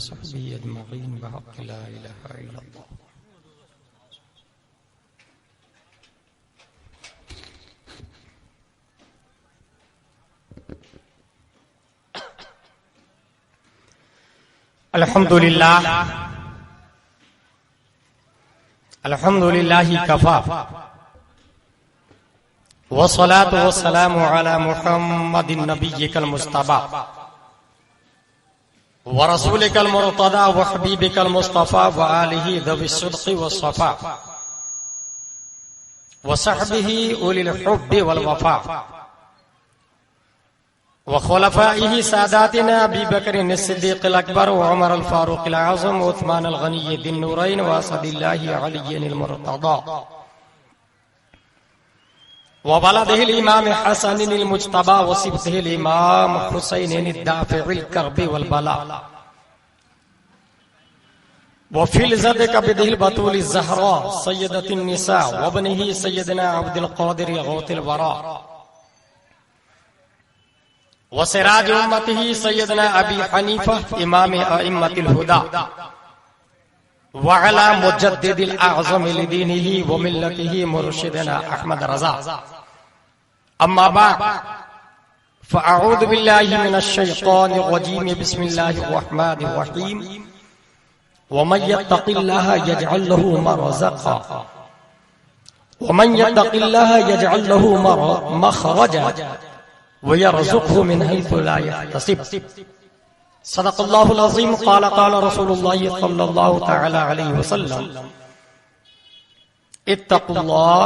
وصحبه أجمعين بحق لا إله إلا الله. الحمد لله كفى والصلاة والسلام على محمد نبيك المصطفى ورسولك المرتضى وحبيبك المصطفى وآله ذوي الصدق والصفاء وصحبه أولي الحب والوفاء وخلفائه ساداتنا أبي بكر الصديق الأكبر وعمر الفاروق الأعظم وعثمان الغني ذي النورين وأسد الله علي المرتضى وولده الإمام حسن المجتبى وصبته الإمام حسين الدافع الكرب والبلاء وفي الزد كبده البطول الزهراء سيدة النساء وابنه سيدنا عبد القادر غوث الوراء وسراج امته سيدنا ابي حنيفه امام ائمه الهدى وعلى مجدد الاعظم لدينه وملته مرشدنا احمد رضا. اما بعد فاعوذ بالله من الشيطان الرجيم بسم الله الرحمن الرحيم ومن يتق الله يجعل له مخرجا ومن يتق الله يجعل له مخرجا ويرزقه من حيث لا يحتسب. صدق الله العظيم. قال رسول الله صلى الله تعالى عليه وسلم اتقوا الله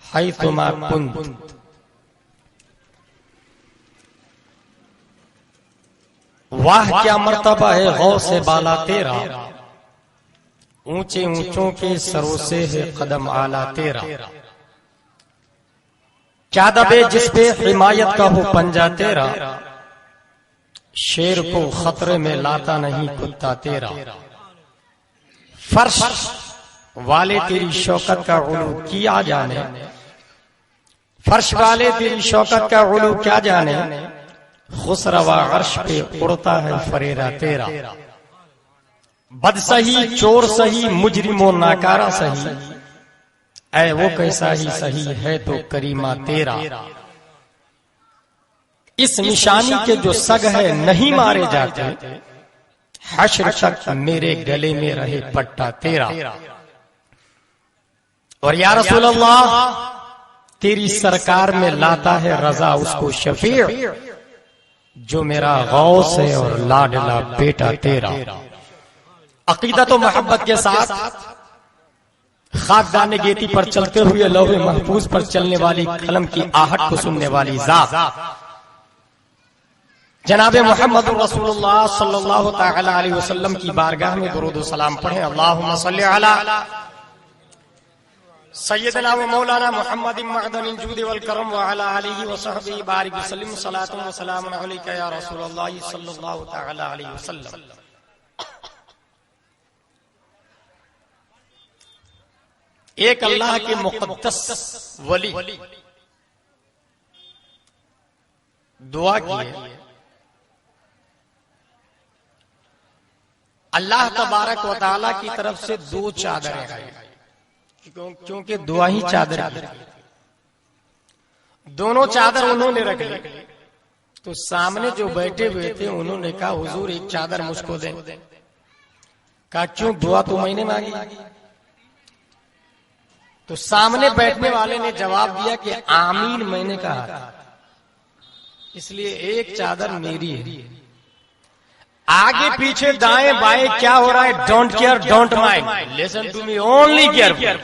حيثما كنتم. واہ کیا مرتبہ ہے غوث بالا تیرا، اونچے اونچوں کے سروں سے ہے قدم اعلیٰ تیرا. کیا دبے جس پہ حمایت کا ہو پنجہ تیرا، شیر کو خطرے میں لاتا نہیں کتا تیرا. فرش والے تیری شوکت کا علو کیا جانے، فرش والے تیری شوکت کا علو کیا جانے، خسروا عرش پہ اڑتا ہے فریرہ تیرا. بد سہی چور سہی مجرم و ناکارہ سہی، اے وہ کیسا ہی صحیح ہے تو کریمہ تیرا. اس نشانی کے جو سگ ہے نہیں مارے جاتے، حشر تک میرے گلے میں رہے پٹا تیرا. اور یا رسول اللہ تیری سرکار میں لاتا ہے رضا اس کو شفیع، جو میرا غوث ہے اور لاڈلا بیٹا تیرا. عقیدت و محبت کے ساتھ خاکدان گیتی پر چلتے ہوئے لوح محفوظ پر چلنے والی قلم کی آہٹ کو سننے والی ذات جناب محمد رسول اللہ صلی اللہ تعالی علیہ وسلم کی بارگاہ میں درود و سلام پڑھیں. اللہم صلی علی سیدنا و مولانا محمد معدن الجود والکرم وعلی آلہ وصحبہ بارک وسلم. صلاۃ و سلام علیک یا رسول اللہ صلی اللہ تعالی علیہ وسلم. ایک اللہ کے مقدس ولی دعا کیے، اللہ تبارک و تعالی کی طرف سے دو چادریں آئی، کیونکہ دعا ہی چادر کی. دونوں چادر انہوں نے رکھ لی تو سامنے جو بیٹھے ہوئے تھے انہوں نے کہا حضور ایک چادر مجھ کو دیں. کہا کیوں؟ دعا تو میں نے مانگی. تو سامنے بیٹھنے والے نے جواب دیا کہ آمین میں نے کہا تھا، اس لیے ایک چادر میری ہے. آگے پیچھے دائیں بائیں کیا ہو رہا ہے، don't care don't mind, listen to me only careful.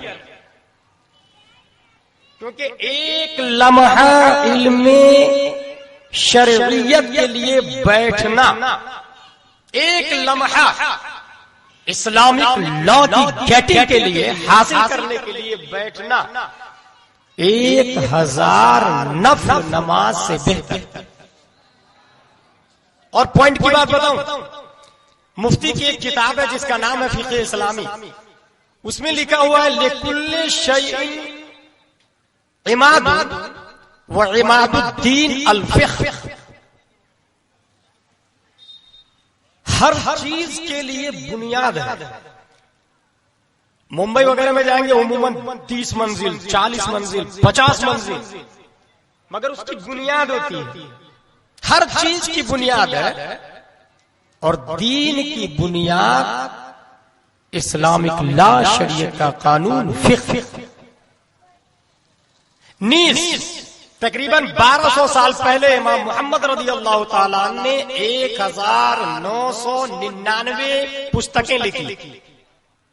کیونکہ ایک لمحہ علم شرعیت کے لیے بیٹھنا، ایک لمحہ اسلامک لا کی گیٹنگ کے لیے حاصل کرنے کے لیے بیٹھنا 1000 نفل نماز سے بہتر. اور پوائنٹ کی بات بتاؤں، مفتی کی ایک کتاب ہے جس کا نام ہے فقہ اسلامی، اس میں لکھا ہوا ہے لکل شیء عماد وعماد الدین الفقہ. ہر چیز کے لیے بنیاد ہے. ممبئی وغیرہ میں جائیں گے عموماً 30 منزل 40 منزل 50 منزل، مگر اس کی بنیاد ہوتی ہے. ہر چیز کی بنیاد ہے، اور دین کی بنیاد اسلامک لا، شریعت کا قانون، فقہ نیز. تقریباً 1200 سال پہلے امام محمد رضی اللہ تعالیٰ نے 1999 پستکیں لکھی.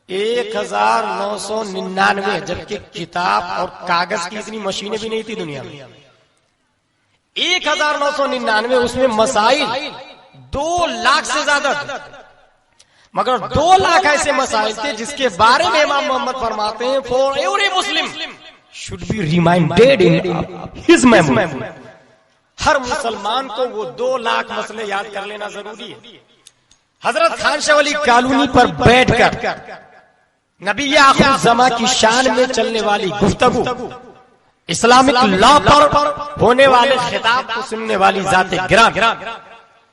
1999، جبکہ کتاب اور کاغذ کی اتنی مشینیں بھی نہیں تھی دنیا میں. 1999 اس میں مسائل 2 لاکھ سے زیادہ تھے، مگر 2 لاکھ ایسے مسائل تھے جس کے بارے میں امام محمد فرماتے ہیں for every Muslim should be reminded in his memory. ہر مسلمان کو وہ 2 لاکھ مسئلے یاد کر لینا ضروری ہے. حضرت خان شاہ ولی کالونی پر بیٹھ کر نبی آخر الزمان کی شان میں چلنے والی گفتگو، اسلامک لا پر ہونے والے خطاب کو سننے والی ذات گراں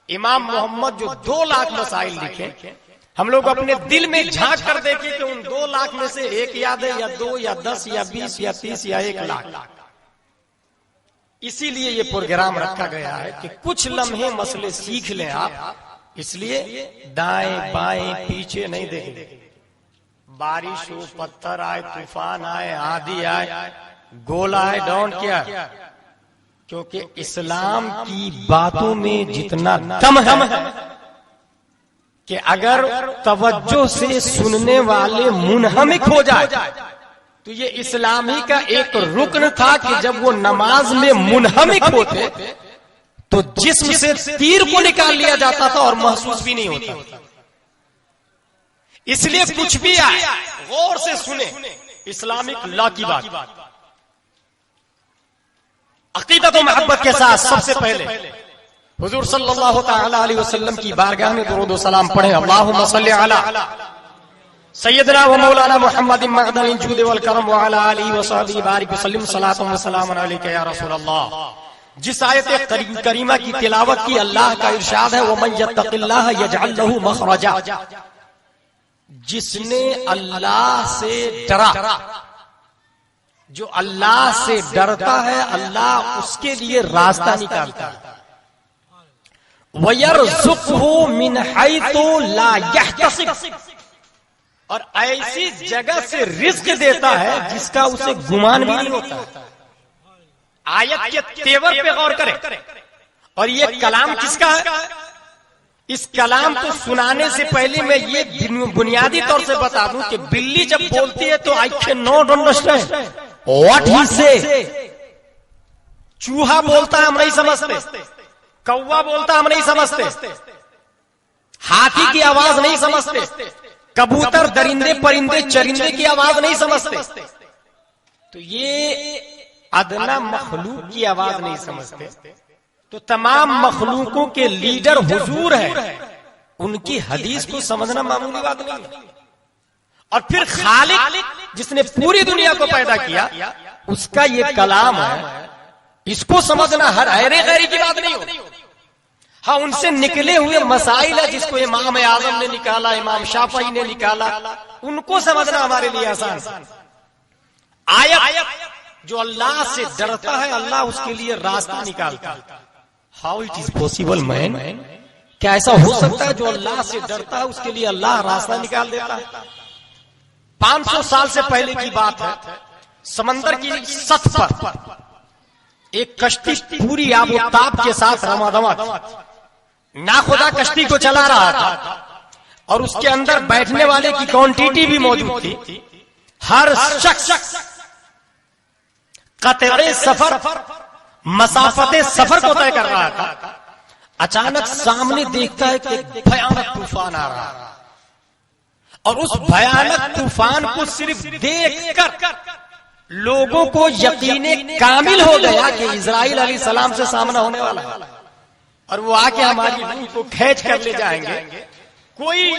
امام محمد جو 2 لاکھ مسائل لکھے، ہم لوگ اپنے دل میں جھانک کر دیکھیں کہ ان 2 لاکھ میں سے 1 یاد ہے یا 2 یا 10 یا 20 یا 30 یا 1 لاکھ. اسی لیے یہ پروگرام رکھا گیا ہے کہ کچھ لمحے مسئلے سیکھ لیں آپ. اس لیے دائیں بائیں پیچھے نہیں دیکھیں. بارش ہو، پتھر آئے، طوفان آئے، آندھی آئے، گولا آئے، ڈونٹ کیئر، کیونکہ اسلام کی باتوں میں جتنا دم ہے کہ اگر توجہ سے سننے والے منہمک ہو جائے تو یہ اسلامی کا ایک رکن تھا کہ جب وہ نماز میں منہمک ہوتے تو جسم سے تیر کو نکال لیا جاتا تھا اور محسوس بھی نہیں ہوتا. اس لیے کچھ بھی آئے غور سے سنیں اسلامک لا کی بات. عقیدت و محبت کے ساتھ سب سے پہلے حضور صلی اللہ تعالی علیہ وسلم کی بارگاہ میں درود و سلام پڑھیں. اللہم صلی علی سیدنا و مولانا محمد معدن الجود والکرم وعلی آلہ وصحبہ بارک وسلم صلاۃ و سلام علیک یا رسول اللہ. جس آیت کریمہ کی تلاوت کی اللہ کا ارشاد ہے وَمَن يَتَّقِ اللَّهَ يَجْعَلْ لَهُ مَخْرَجًا. جس نے اللہ سے ڈرا، جو اللہ سے ڈرتا ہے اللہ اس کے لیے راستہ نکالتا ہے. وَيَرْزُقْهُ مِنْ حَيْثُ لَا يَحْتَسِبُ، اور ایسی جگہ سے رزق دیتا ہے جس کا اسے گمان بھی نہیں ہوتا. آیت کے تیور پہ غور کریں. اور یہ کلام کس کا ہے؟ اس کلام کو سنانے سے پہلے میں یہ بنیادی طور سے بتا دوں کہ بلی جب بولتی ہے تو I cannot understand what he says. چوہا بولتا ہے ہم نہیں سمجھتے، کوا بولتا ہم نہیں سمجھتے، ہاتھی کی آواز نہیں سمجھتے، کبوتر درندے پرندے چرندے کی آواز نہیں سمجھتے. تو یہ ادنا مخلوق کی آواز نہیں سمجھتے. تو تمام مخلوقوں کے لیڈر حضور ہیں، ان کی حدیث کو سمجھنا معمولی بات نہیں. اور پھر خالق جس نے پوری دنیا کو پیدا کیا اس کا یہ کلام ہے، اس کو سمجھنا ہر غیری کی بات نہیں ہو. ہاں ان سے نکلے ہوئے مسائل ہے جس کو امام اعظم نے نکالا، امام شافعی نے نکالا، ان کو سمجھنا ہمارے لیے آسان. آیت جو اللہ سے ڈرتا ہے اللہ اس کے لیے راستہ نکالتا ہے. ہاؤ اٹ از پاسبل مین، کیا ایسا ہو سکتا ہے جو اللہ سے ڈرتا ہے اس کے لیے اللہ راستہ نکال دیتا ہے؟ 500 سال سے پہلے کی بات ہے، سمندر کی سطح پر ایک کشتی پوری آب و تاب کے ساتھ رمادمات ناخدا کشتی کو چلا رہا تھا، اور اس کے اندر بیٹھنے والے کی کوانٹٹی بھی موجود تھی. ہر شخص قطعے سفر مسافت سفر کو طے کر رہا تھا. اچانک سامنے دیکھتا ہے کہ بھیانک طوفان آ رہا ہے، اور اس بھیانک طوفان کو صرف دیکھ کر لوگوں کو یقین کامل ہو گیا کہ اسرائیل علیہ السلام سے سامنا ہونے والا ہے، اور وہ آ کے ہماری روح کو کھینچ کر لے جائیں گے. کوئی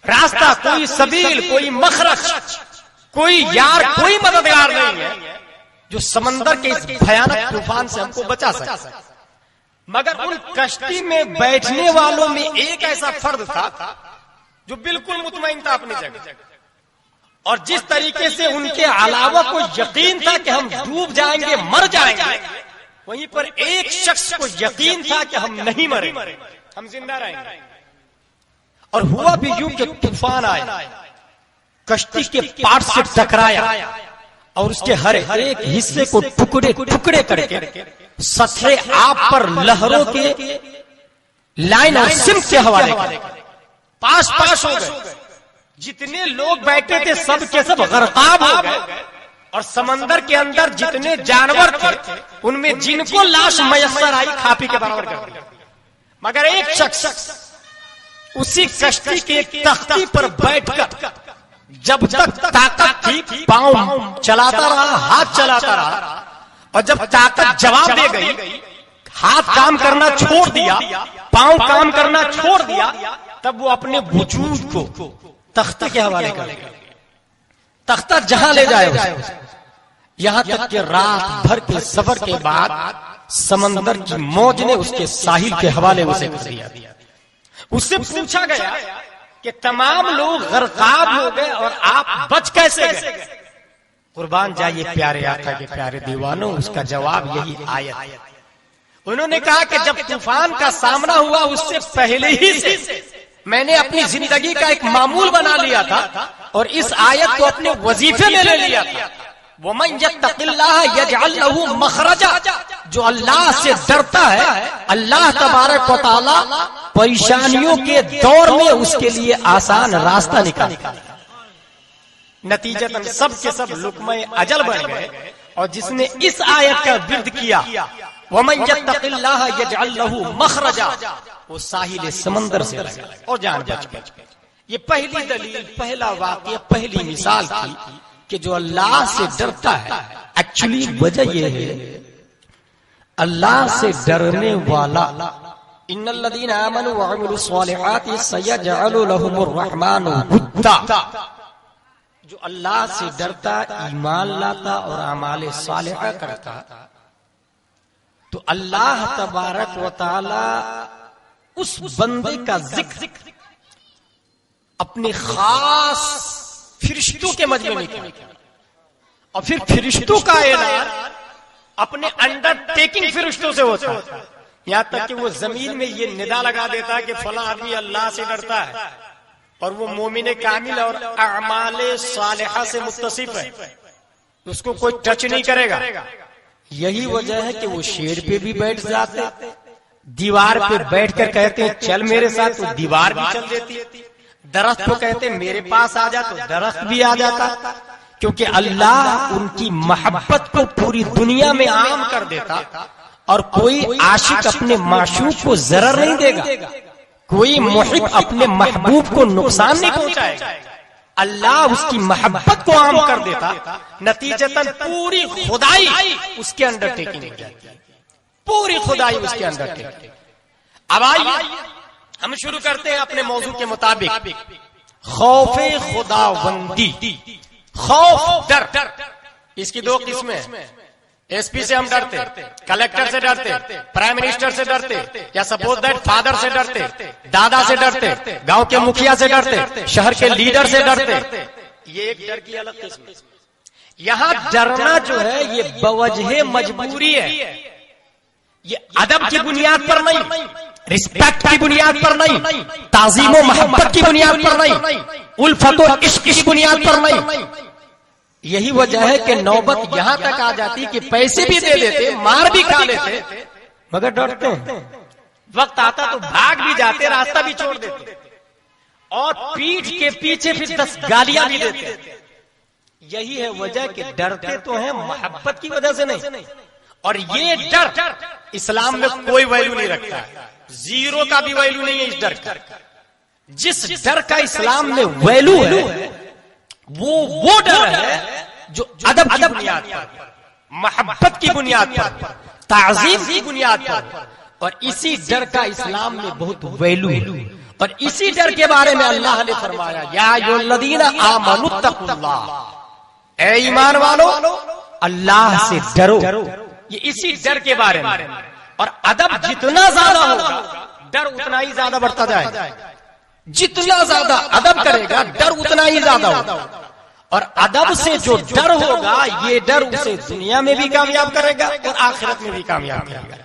راستہ، کوئی سبیل، کوئی مخرج، کوئی یار، کوئی مددگار نہیں ہے جو سمندر کے اس بھیانک طوفان سے ہم کو بچا سکے. مگر ان کشتی میں بیٹھنے والوں میں ایک ایسا فرد تھا جو بالکل مطمئن تھا اپنی جگہ، اور جس طریقے سے ان کے علاوہ کو یقین تھا کہ ہم ڈوب جائیں گے، مر جائیں گے، وہیں پر ایک شخص کو یقین تھا کہ ہم نہیں مریں گے، ہم زندہ رہیں گے۔ اور ہوا بھی یوں کہ طوفان آیا، کشتی کے پاٹ سے ٹکرایا اور اس کے ہر ایک حصے کو ٹکڑے ٹکڑے کر کے سطح آب پر لہروں کے لائن اور سمت کے حوالے کر پاس پاس ہو گئے۔ جتنے لوگ بیٹھے تھے سب کے سب غرقاب ہو گئے، اور سمندر کے اندر جتنے جانور تھے ان میں جن کو لاش میسر آئی کھاپی کے برابر کر دی، مگر ایک شخص اسی کشتی کے ایک تختی پر بیٹھ کر جب تک طاقت تھی پاؤں چلاتا رہا، ہاتھ چلاتا رہا، اور جب طاقت جواب دے گئی، ہاتھ کام کرنا چھوڑ دیا، پاؤں کام کرنا چھوڑ دیا، تب وہ اپنے وجود کو تختے کے حوالے کر دیا۔ تختہ جہاں لے جائے اسے، یہاں تک کہ رات بھر کے سفر کے بعد سمندر کی موج نے اس کے ساحل کے حوالے اسے کر دیا۔ اس سے پوچھا گیا کہ تمام لوگ غرقاب ہو گئے اور آپ بچ کیسے گئے؟ قربان جائیے پیارے آقا کے پیارے دیوانوں، اس کا جواب یہی آیت۔ انہوں نے کہا کہ جب طوفان کا سامنا ہوا اس سے پہلے ہی سے میں نے اپنی زندگی کا ایک معمول بنا لیا تھا اور اس آیت کو اپنے وظیفے میں لے لیا تھا۔ وَمَن يَتَّقِ اللَّهَ يَجْعَل لَّهُ مَخْرَجًا، جو اللہ سے ڈرتا ہے اللہ تبارک و تعالی پریشانیوں کے دور میں اس کے لیے آسان راستہ نکالتا ہے۔ نتیجتاً سب کے سب لقمہ اجل بن گئے، اور جس نے اس آیت کا ورد کیا وَمَن يَتَّقِ اللَّهَ يَجْعَل لَّهُ مَخْرَجًا، وہ ساحل سمندر سے رہ گئے اور جان بچ گئے۔ یہ پہلی دلیل، پہلا واقعہ، پہلی مثال تھی کہ جو اللہ سے ڈرتا ہے، ایکچولی وجہ یہ ہے اللہ سے ڈرنے والا، ان الذین آمنوا وعملوا الصالحات سیجعل لهم الرحمن ودا، جو اللہ سے ڈرتا، ایمان لاتا اور اعمال صالحہ کرتا، تو اللہ تبارک و تعالی اس بندے کا ذکر اپنے خاص فرشتوں کے مجمع میں کیا، اور پھر فرشتوں کا اعلان اپنے انڈر ٹیکنگ فرشتوں سے ہوتا ہے، یہاں تک کہ وہ زمین میں یہ ندا لگا دیتا ہے کہ فلاں آدمی اللہ سے ڈرتا ہے اور وہ مومن کامل اور اعمال صالحہ سے متصف ہے، اس کو کوئی ٹچ نہیں کرے گا۔ یہی وجہ ہے کہ وہ شیر پہ بھی بیٹھ جاتے، دیوار پہ بیٹھ کر کہتے ہیں چل میرے ساتھ، تو دیوار بھی چل دیتی، درخت کو کہتے میرے پاس آ جا، تو درخت بھی آ جاتا، کیونکہ اللہ ان کی محبت کو پوری دنیا میں عام کر دیتا، اور کوئی عاشق اپنے معشوق کو ضرر نہیں دے گا، کوئی محب اپنے محبوب کو نقصان نہیں پہنچائے گا، اللہ اس کی محبت کو عام کر دیتا، نتیجتاً پوری خدائی اس کے انڈر ٹیکنگ ہو جاتی، پوری خدائی اس کے انڈر ٹیکنگ۔ اب آئیے ہم شروع کرتے ہیں اپنے موضوع کے مطابق، خوف خداوندی، خوف ڈر، اس کی دو قسمیں ہیں۔ ایس پی سے ہم ڈرتے، کلیکٹر سے ڈرتے، پرائم منسٹر سے ڈرتے، یا سپوز دیٹ فادر سے ڈرتے، دادا سے ڈرتے، گاؤں کے مکھیا سے ڈرتے، شہر کے لیڈر سے ڈرتے، یہ ایک ڈر کی الگ قسم۔ یہاں ڈرنا جو ہے یہ بوجہ مجبوری ہے، یہ ادب کی بنیاد پر نہیں، رسپیکٹ کی بنیاد پر نہیں، تعظیم و محبت کی بنیاد پر نہیں، الفت و عشق کی بنیاد پر نہیں۔ یہی وجہ ہے کہ نوبت یہاں تک آ جاتی کہ پیسے بھی دے دیتے، مار بھی کھا لیتے، مگر ڈرتے ہیں، وقت آتا تو بھاگ بھی جاتے، راستہ بھی چھوڑ دیتے، اور پیٹھ کے پیچھے پھر 10 گالیاں بھی دیتے۔ یہی ہے وجہ کہ ڈرتے تو ہیں محبت کی وجہ سے نہیں، اور یہ ڈر اسلام میں کوئی ویلیو نہیں رکھتا ہے، زیرو کا بھی ویلیو نہیں ہے اس ڈر کا۔ جس ڈر کا اسلام میں ویلیو ہے وہ ڈر ہے جو ادب کی بنیاد پر، محبت کی بنیاد پر، تعظیم کی بنیاد پر، اور اسی ڈر کا اسلام میں بہت ویلیو ہے، اور اسی ڈر کے بارے میں اللہ نے فرمایا یا ایھا الذین آمنوا اتقوا اللہ، اے ایمان والو اللہ سے ڈرو۔ یہ اسی ڈر کے بارے میں، اور ادب جتنا زیادہ ہوگا ڈر اتنا ہی زیادہ بڑھتا جائے گا. جتنا زیادہ ادب کرے گا ڈر اتنا ہی زیادہ ہوگا. اور ادب سے جو ڈر ہوگا یہ ڈر اسے دنیا میں بھی کامیاب کرے گا اور آخرت میں بھی کامیاب کرے گا.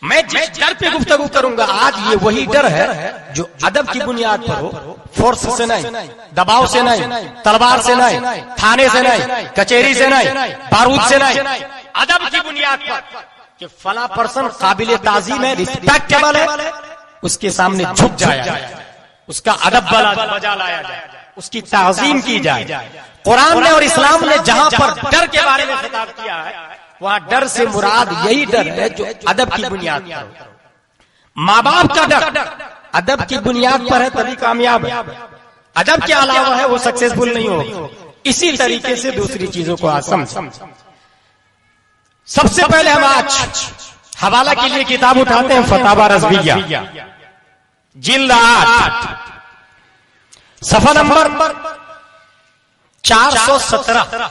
میں جس ڈر پہ گفتگو کروں گا آج یہ وہی ڈر ہے جو ادب کی بنیاد پر ہو. فورس سے نہیں, دباؤ سے نہیں, تلوار سے نہیں, تھانے سے نہیں, کچہری سے نہیں, بارود سے نہیں, ادب کی بنیاد پر کہ فلاں پرسن قابل تعظیم ہے, ریسپیکٹیبل ہے, اس کے سامنے جھک جایا جائے, اس کا ادب بجا لایا جائے, اس کی تعظیم کی جائے. قرآن نے اور اسلام نے جہاں پر ڈر کے بارے میں خطاب کیا ہے وہاں ڈر سے مراد یہی ڈر ہے جو ادب کی بنیاد پر ہو. ماں باپ کا ڈر ادب کی بنیاد پر ہے تبھی کامیاب ہے. ادب کے علاوہ ہے وہ سکسیسفل نہیں ہوگا. اسی طریقے سے دوسری چیزوں کو آج سمجھ. سب سے پہلے ہم آج حوالہ کے لیے کتاب اٹھاتے ہیں فتاوی رضویہ جلد 8 صفحہ نمبر 417.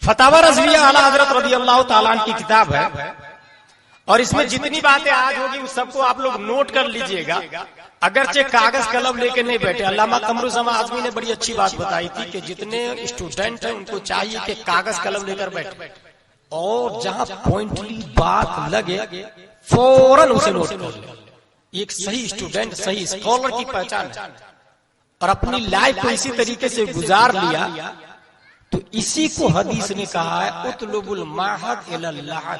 فتاوی رضویہ اعلی حضرت رضی اللہ تعالیٰ عنہ کی کتاب ہے اور اس میں جتنی باتیں آج ہوگی اس سب کو آپ لوگ نوٹ کر لیجئے گا. اگرچہ کاغذ قلم لے کے نہیں بیٹھے. علامہ قمرالزمان اعظمی نے بڑی اچھی بات بتائی تھی کہ جتنے اسٹوڈنٹ ہیں ان کو چاہیے کہ کاغذ قلم لے کر بیٹھے اور جہاں پوائنٹلی بات لگے فوراً اسے نوٹ کر لے. ایک صحیح اسٹوڈنٹ صحیح اسکالر کی پہچان ہے. اور اپنی لائف کو اسی طریقے سے گزار لیا تو اسی کو حدیث نے کہا ہے اطلب المعہد الی اللحد.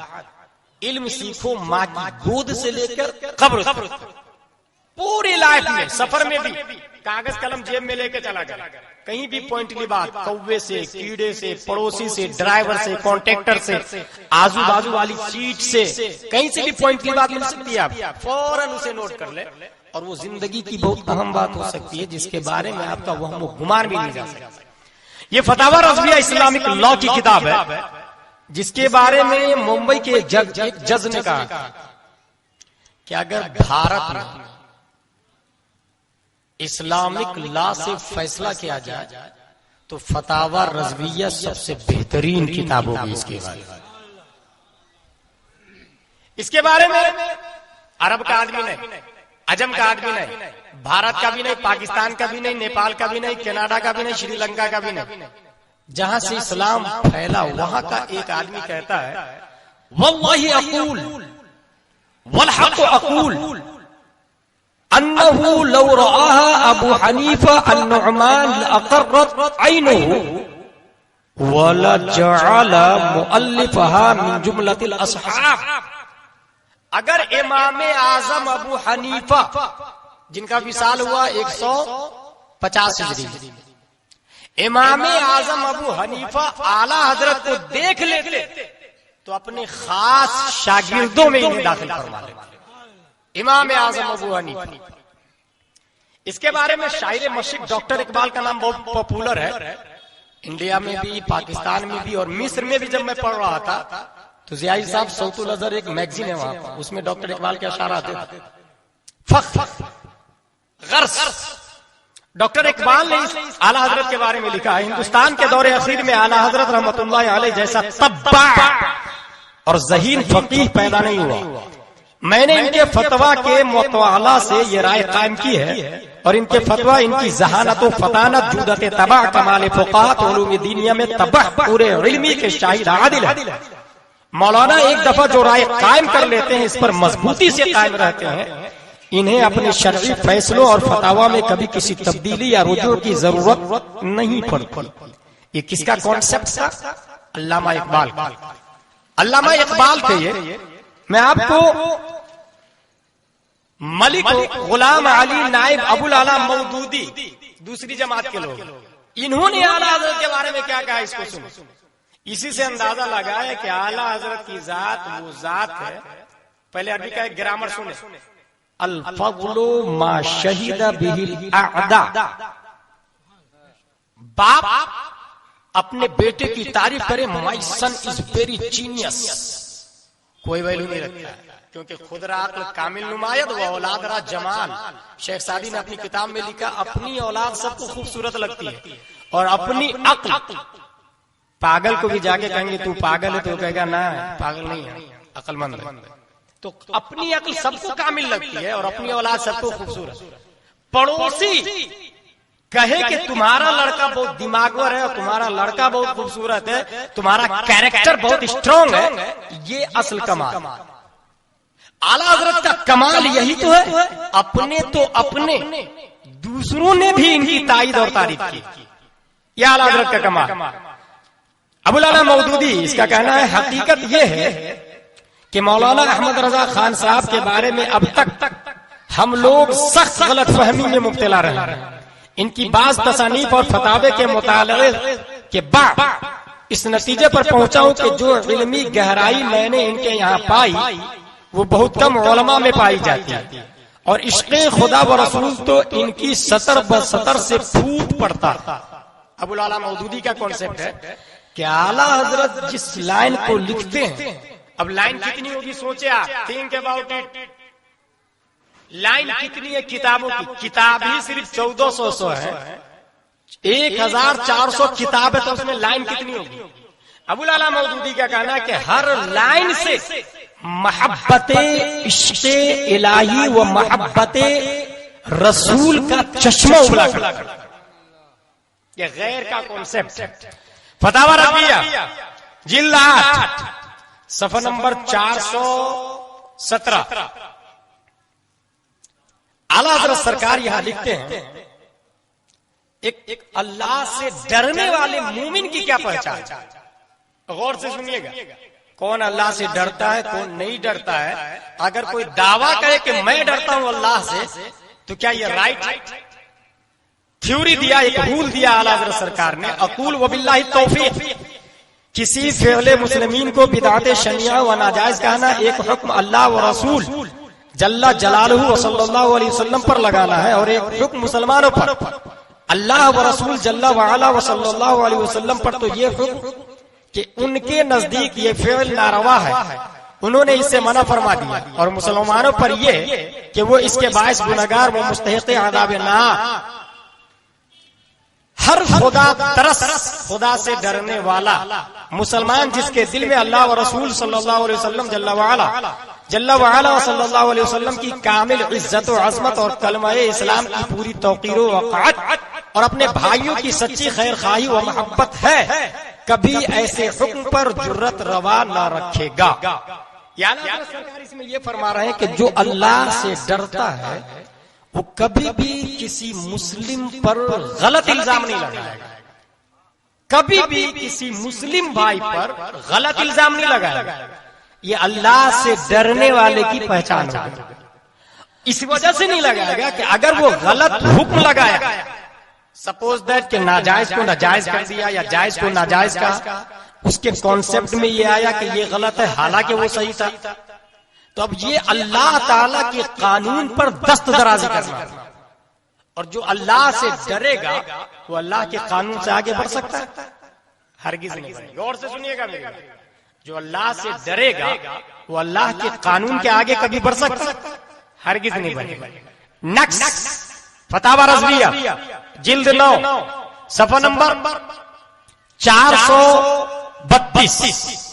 علم سیکھو ماں کی گود سے لے کر قبر. پوری لائف میں سفر میں بھی کاغذ قلم جیب میں لے کے چلا جائے. کہیں بھی پوائنٹلی بات کوے سے, کیڑے سے, پڑوسی سے, ڈرائیور سے, کانٹریکٹر سے, آزو بازو والی سیٹ سے, کہیں سے بھی پوائنٹلی بات مل سکتی ہے. آپ فوراً اسے نوٹ کر لیں اور وہ زندگی کی بہت اہم بات ہو سکتی ہے جس کے بارے میں آپ کا وہم و گمان بھی نہیں جا سکتا. یہ فتاوی رضویہ اسلامک لا کی کتاب ہے جس کے بارے میں ممبئی کے ایک جج نے کہا کہ اگر بھارت میں اسلامک لا سے فیصلہ کیا جائے تو فتاوی رضویہ سب سے بہترین کتاب ہوگی. اس کے بارے میں عرب کا آدمی نہیں, عجم کا آدمی نہیں, بھارت کا بھی نہیں, پاکستان کا بھی نہیں, نیپال کا بھی نہیں, کینیڈا کا بھی نہیں, شری لنکا کا بھی نہیں, جہاں سے اسلام پھیلا وہاں کا ایک آدمی کہتا ہے واللہ اقول والحق اقول انه لو رآها ابو حنیفہ النعمان لاقرت عینه ولجعل مؤلفها من جملۃ الاصحاب. اگر امام اعظم ابو حنیفہ جن کا وصال ہوا 150 ہجری, امام اعظم ابو حنیفہ اعلی حضرت کو دیکھ لیتے تو اپنے خاص شاگردوں میں انہیں داخل فرما لیتے. امام اعظم ابو حنیفہ. اس کے بارے میں شاعر مشرق ڈاکٹر اقبال کا نام بہت پاپولر ہے انڈیا میں بھی, پاکستان میں بھی اور مصر میں بھی. جب میں پڑھ رہا تھا تو ضیاء صاحب صوت الازہر ایک میگزین ہے وہاں پر, اس میں ڈاکٹر اقبال کے اشعار آتے تھے. فخر غرض ڈاکٹر اقبال نے اعلی حضرت کے بارے میں لکھا ہے ہندوستان کے دور اخیر میں اعلی حضرت رحمۃ اللہ علیہ جیسا طباع اور ذہین فقیہ پیدا نہیں ہوا. میں نے ان کے فتویٰ کے مطالعہ سے یہ رائے قائم کی ہے اور ان کے فتویٰ, ان کی ذہانت و فطانت, جودت طبع, کمال فقاہت, علوم دینیہ میں طبع, پورے علمی کے شاہد عادل ہے. مولانا ایک دفعہ جو رائے قائم کر لیتے ہیں اس پر مضبوطی سے قائم رہتے ہیں. انہیں اپنے شرعی فیصلوں اور فتاوا میں کبھی کسی تبدیلی یا رجوع کی ضرورت نہیں پڑتی. یہ کس کا کانسیپٹ تھا؟ علامہ اقبال. علامہ اقبال تھے یہ. میں آپ کو ملک غلام علی نائب ابو العلا مودودی دوسری جماعت کے لوگ, انہوں نے اعلیٰ حضرت کے بارے میں کیا کہا اس کو سنو. اسی سے اندازہ لگا ہے کہ اعلیٰ حضرت کی ذات وہ ذات ہے. پہلے عربی کا ایک گرامر سنے. الفضل ما شہد به الاعداء. باپ اپنے بیٹے کی تعریف کرے مائی سن از ویری جینیس, کوئی ویلو نہیں رکھتا ہے کیونکہ خود را عقل کامل نمایت و اولاد را جمال. شیخ سعدی نے اپنی کتاب میں لکھا اپنی اولاد سب کو خوبصورت لگتی ہے اور اپنی عقل. پاگل کو بھی جا کے کہیں گے تو پاگل ہے تو کہے گا نہ پاگل نہیں ہے, عقل مند ہے. تو اپنی عقل سب کو کامل لگتی ہے اور اپنی اولاد سب کو خوبصورت. پڑوسی کہے کہ تمہارا لڑکا بہت دماغور ہے اور تمہارا لڑکا بہت خوبصورت ہے, تمہارا کیریکٹر بہت اسٹرانگ ہے, یہ اصل کمال. اعلیٰ حضرت کا کمال یہی تو ہے, اپنے تو اپنے, دوسروں نے بھی ان کی تائید اور تعریف کی. یہ اعلیٰ حضرت کا کمال. ابو العلا مودودی اس کا کہنا ہے حقیقت یہ ہے کہ مولانا احمد رضا خان صاحب کے بارے میں اب تک ہم لوگ سخت غلط فہمی میں مبتلا رہے ہیں. ان کی بعض تصانیف اور فتاوے کے مطالعے کے بعد اس نتیجے پر پہنچا ہوں کہ جو علمی گہرائی میں نے ان کے یہاں پائی وہ بہت کم علماء میں پائی جاتی ہے, اور عشق خدا و رسول تو ان کی سطر بسطر سے پھوٹ پڑتا. ابو العلا مودودی کا کانسیپٹ ہے کہ اعلیٰ حضرت جس لائن کو لکھتے ہیں, اب لائن کتنی ہوگی سوچے آپ, تھنک اباؤٹ اٹ. لائن کتنی ہے کتابوں کی, کتاب ہی صرف 1400 ہے, 1400 کتاب ہے, تو اس میں لائن کتنی ہوگی. ابو العلا مودودی کا کہنا ہے کہ ہر لائن سے محبت عشق الہی و محبت رسول کا چشمہ ابلا کرتا. یہ غیر کا کانسیپٹ ہے. فتاوی ربیہ جلد 8 صفحہ نمبر 417. اعلیٰ حضرت سرکار یہاں لکھتے ہیں ایک اللہ سے ڈرنے والے مومن کی کیا پہچان. غور سے سنیے گا, کون اللہ سے ڈرتا ہے کون نہیں ڈرتا ہے. اگر کوئی دعویٰ کرے کہ میں ڈرتا ہوں اللہ سے تو کیا یہ رائٹ ہے؟ تھیوری دیا, ایک رول دیا اعلیٰ حضرت سرکار نے, اقول وباللہ التوفیق. کسی فعل مسلمین کو بدعت شنیعہ و ناجائز کہنا ایک حکم اللہ و رسول جل جلالہ صلی اللہ علیہ وسلم پر لگانا ہے, اور ایک حکم مسلمانوں پر. اللہ و رسول جل وعلا و صلی اللہ علیہ وسلم پر تو یہ حکم کہ ان کے نزدیک یہ فعل ناروا ہے, انہوں نے اس سے منع فرما دیا, اور مسلمانوں پر یہ کہ وہ اس کے باعث گنہگار و مستحق عذاب نار. ہر خدا ترس, خدا سے ڈرنے والا مسلمان جس کے دل میں اللہ و رسول صلی اللہ علیہ وسلم جل وعلا صلی اللہ علیہ وسلم کی کامل عزت و عظمت اور کلمہ اسلام کی پوری توقیر و وقعت اور اپنے بھائیوں کی سچی خیر خواہی و محبت ہے, کبھی ایسے حکم پر جرت روا نہ رکھے گا. یعنی سرکار اس میں یہ فرما رہے ہیں کہ جو اللہ سے ڈرتا ہے وہ کبھی بھی کسی مسلم پر غلط الزام نہیں لگائے گا, کبھی بھی کسی مسلم بھائی پر غلط الزام نہیں لگائے گا. یہ اللہ سے ڈرنے والے کی پہچان ہوگی. اس وجہ سے نہیں لگائے گا کہ اگر وہ غلط حکم لگایا, سپوز دیٹ کہ ناجائز کو ناجائز کر دیا یا جائز کو ناجائز کہا, اس کے کانسیپٹ میں یہ آیا کہ یہ غلط ہے حالانکہ وہ صحیح تھا, تو اب یہ اللہ تعالی کے قانون پر دست درازی کرنا. اور جو اللہ سے ڈرے گا وہ اللہ کے قانون سے آگے بڑھ سکتا ہے؟ ہرگز نہیں بڑھے گا. غور سے سنیے گا میری بات, جو اللہ سے ڈرے گا وہ اللہ کے قانون کے آگے کبھی بڑھ سکتا ہے؟ ہرگز نہیں بڑھے گا. نیکسٹ فتاوی رضویہ جلد 9 صفحہ نمبر 432.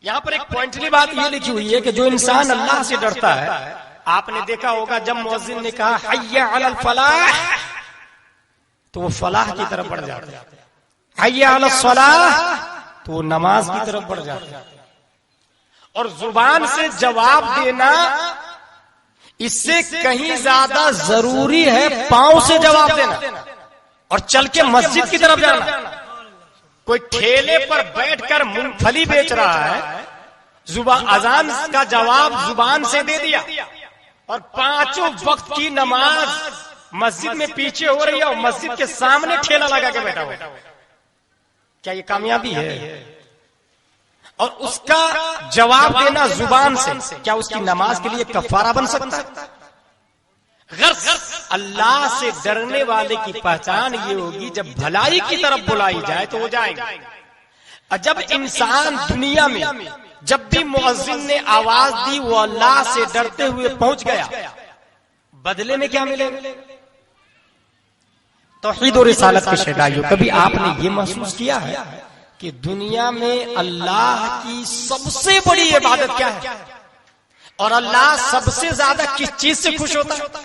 یہاں پر ایک پوائنٹلی بات یہ لکھی ہوئی ہے کہ جو انسان اللہ سے ڈرتا ہے, آپ نے دیکھا ہوگا جب مؤذن نے کہا حی علی الفلاح تو وہ فلاح کی طرف بڑھ جاتا ہے, حی علی الصلاح تو وہ نماز کی طرف بڑھ جاتا ہے. اور زبان سے جواب دینا اس سے کہیں زیادہ ضروری ہے پاؤں سے جواب دینا اور چل کے مسجد کی طرف جانا. کوئی ٹھیلے پر بیٹھ کر مونگ پھلی بیچ رہا ہے, اذان کا جواب زبان سے دے دیا, اور 5 وقت کی نماز مسجد میں پیچھے ہو رہی ہے اور مسجد کے سامنے ٹھیلا لگا کے بیٹھا ہوا. کیا یہ کامیابی ہے؟ اور اس کا جواب دینا زبان سے کیا اس کی نماز کے لیے کفارہ بن سکتا ہے؟ غرض اللہ سے ڈرنے والے کی پہچان یہ ہوگی جب بھلائی کی طرف بلائی جائے تو وہ جائیں گے. اور جب انسان دنیا میں جب بھی مؤذن نے آواز دی وہ اللہ سے ڈرتے ہوئے پہنچ گیا, بدلے میں کیا ملے؟ توحید و رسالت کے شہدائیوں, کبھی آپ نے یہ محسوس کیا ہے کہ دنیا میں اللہ کی سب سے بڑی عبادت کیا ہے؟ اور اللہ سب سے زیادہ کس چیز سے خوش ہوتا ہے؟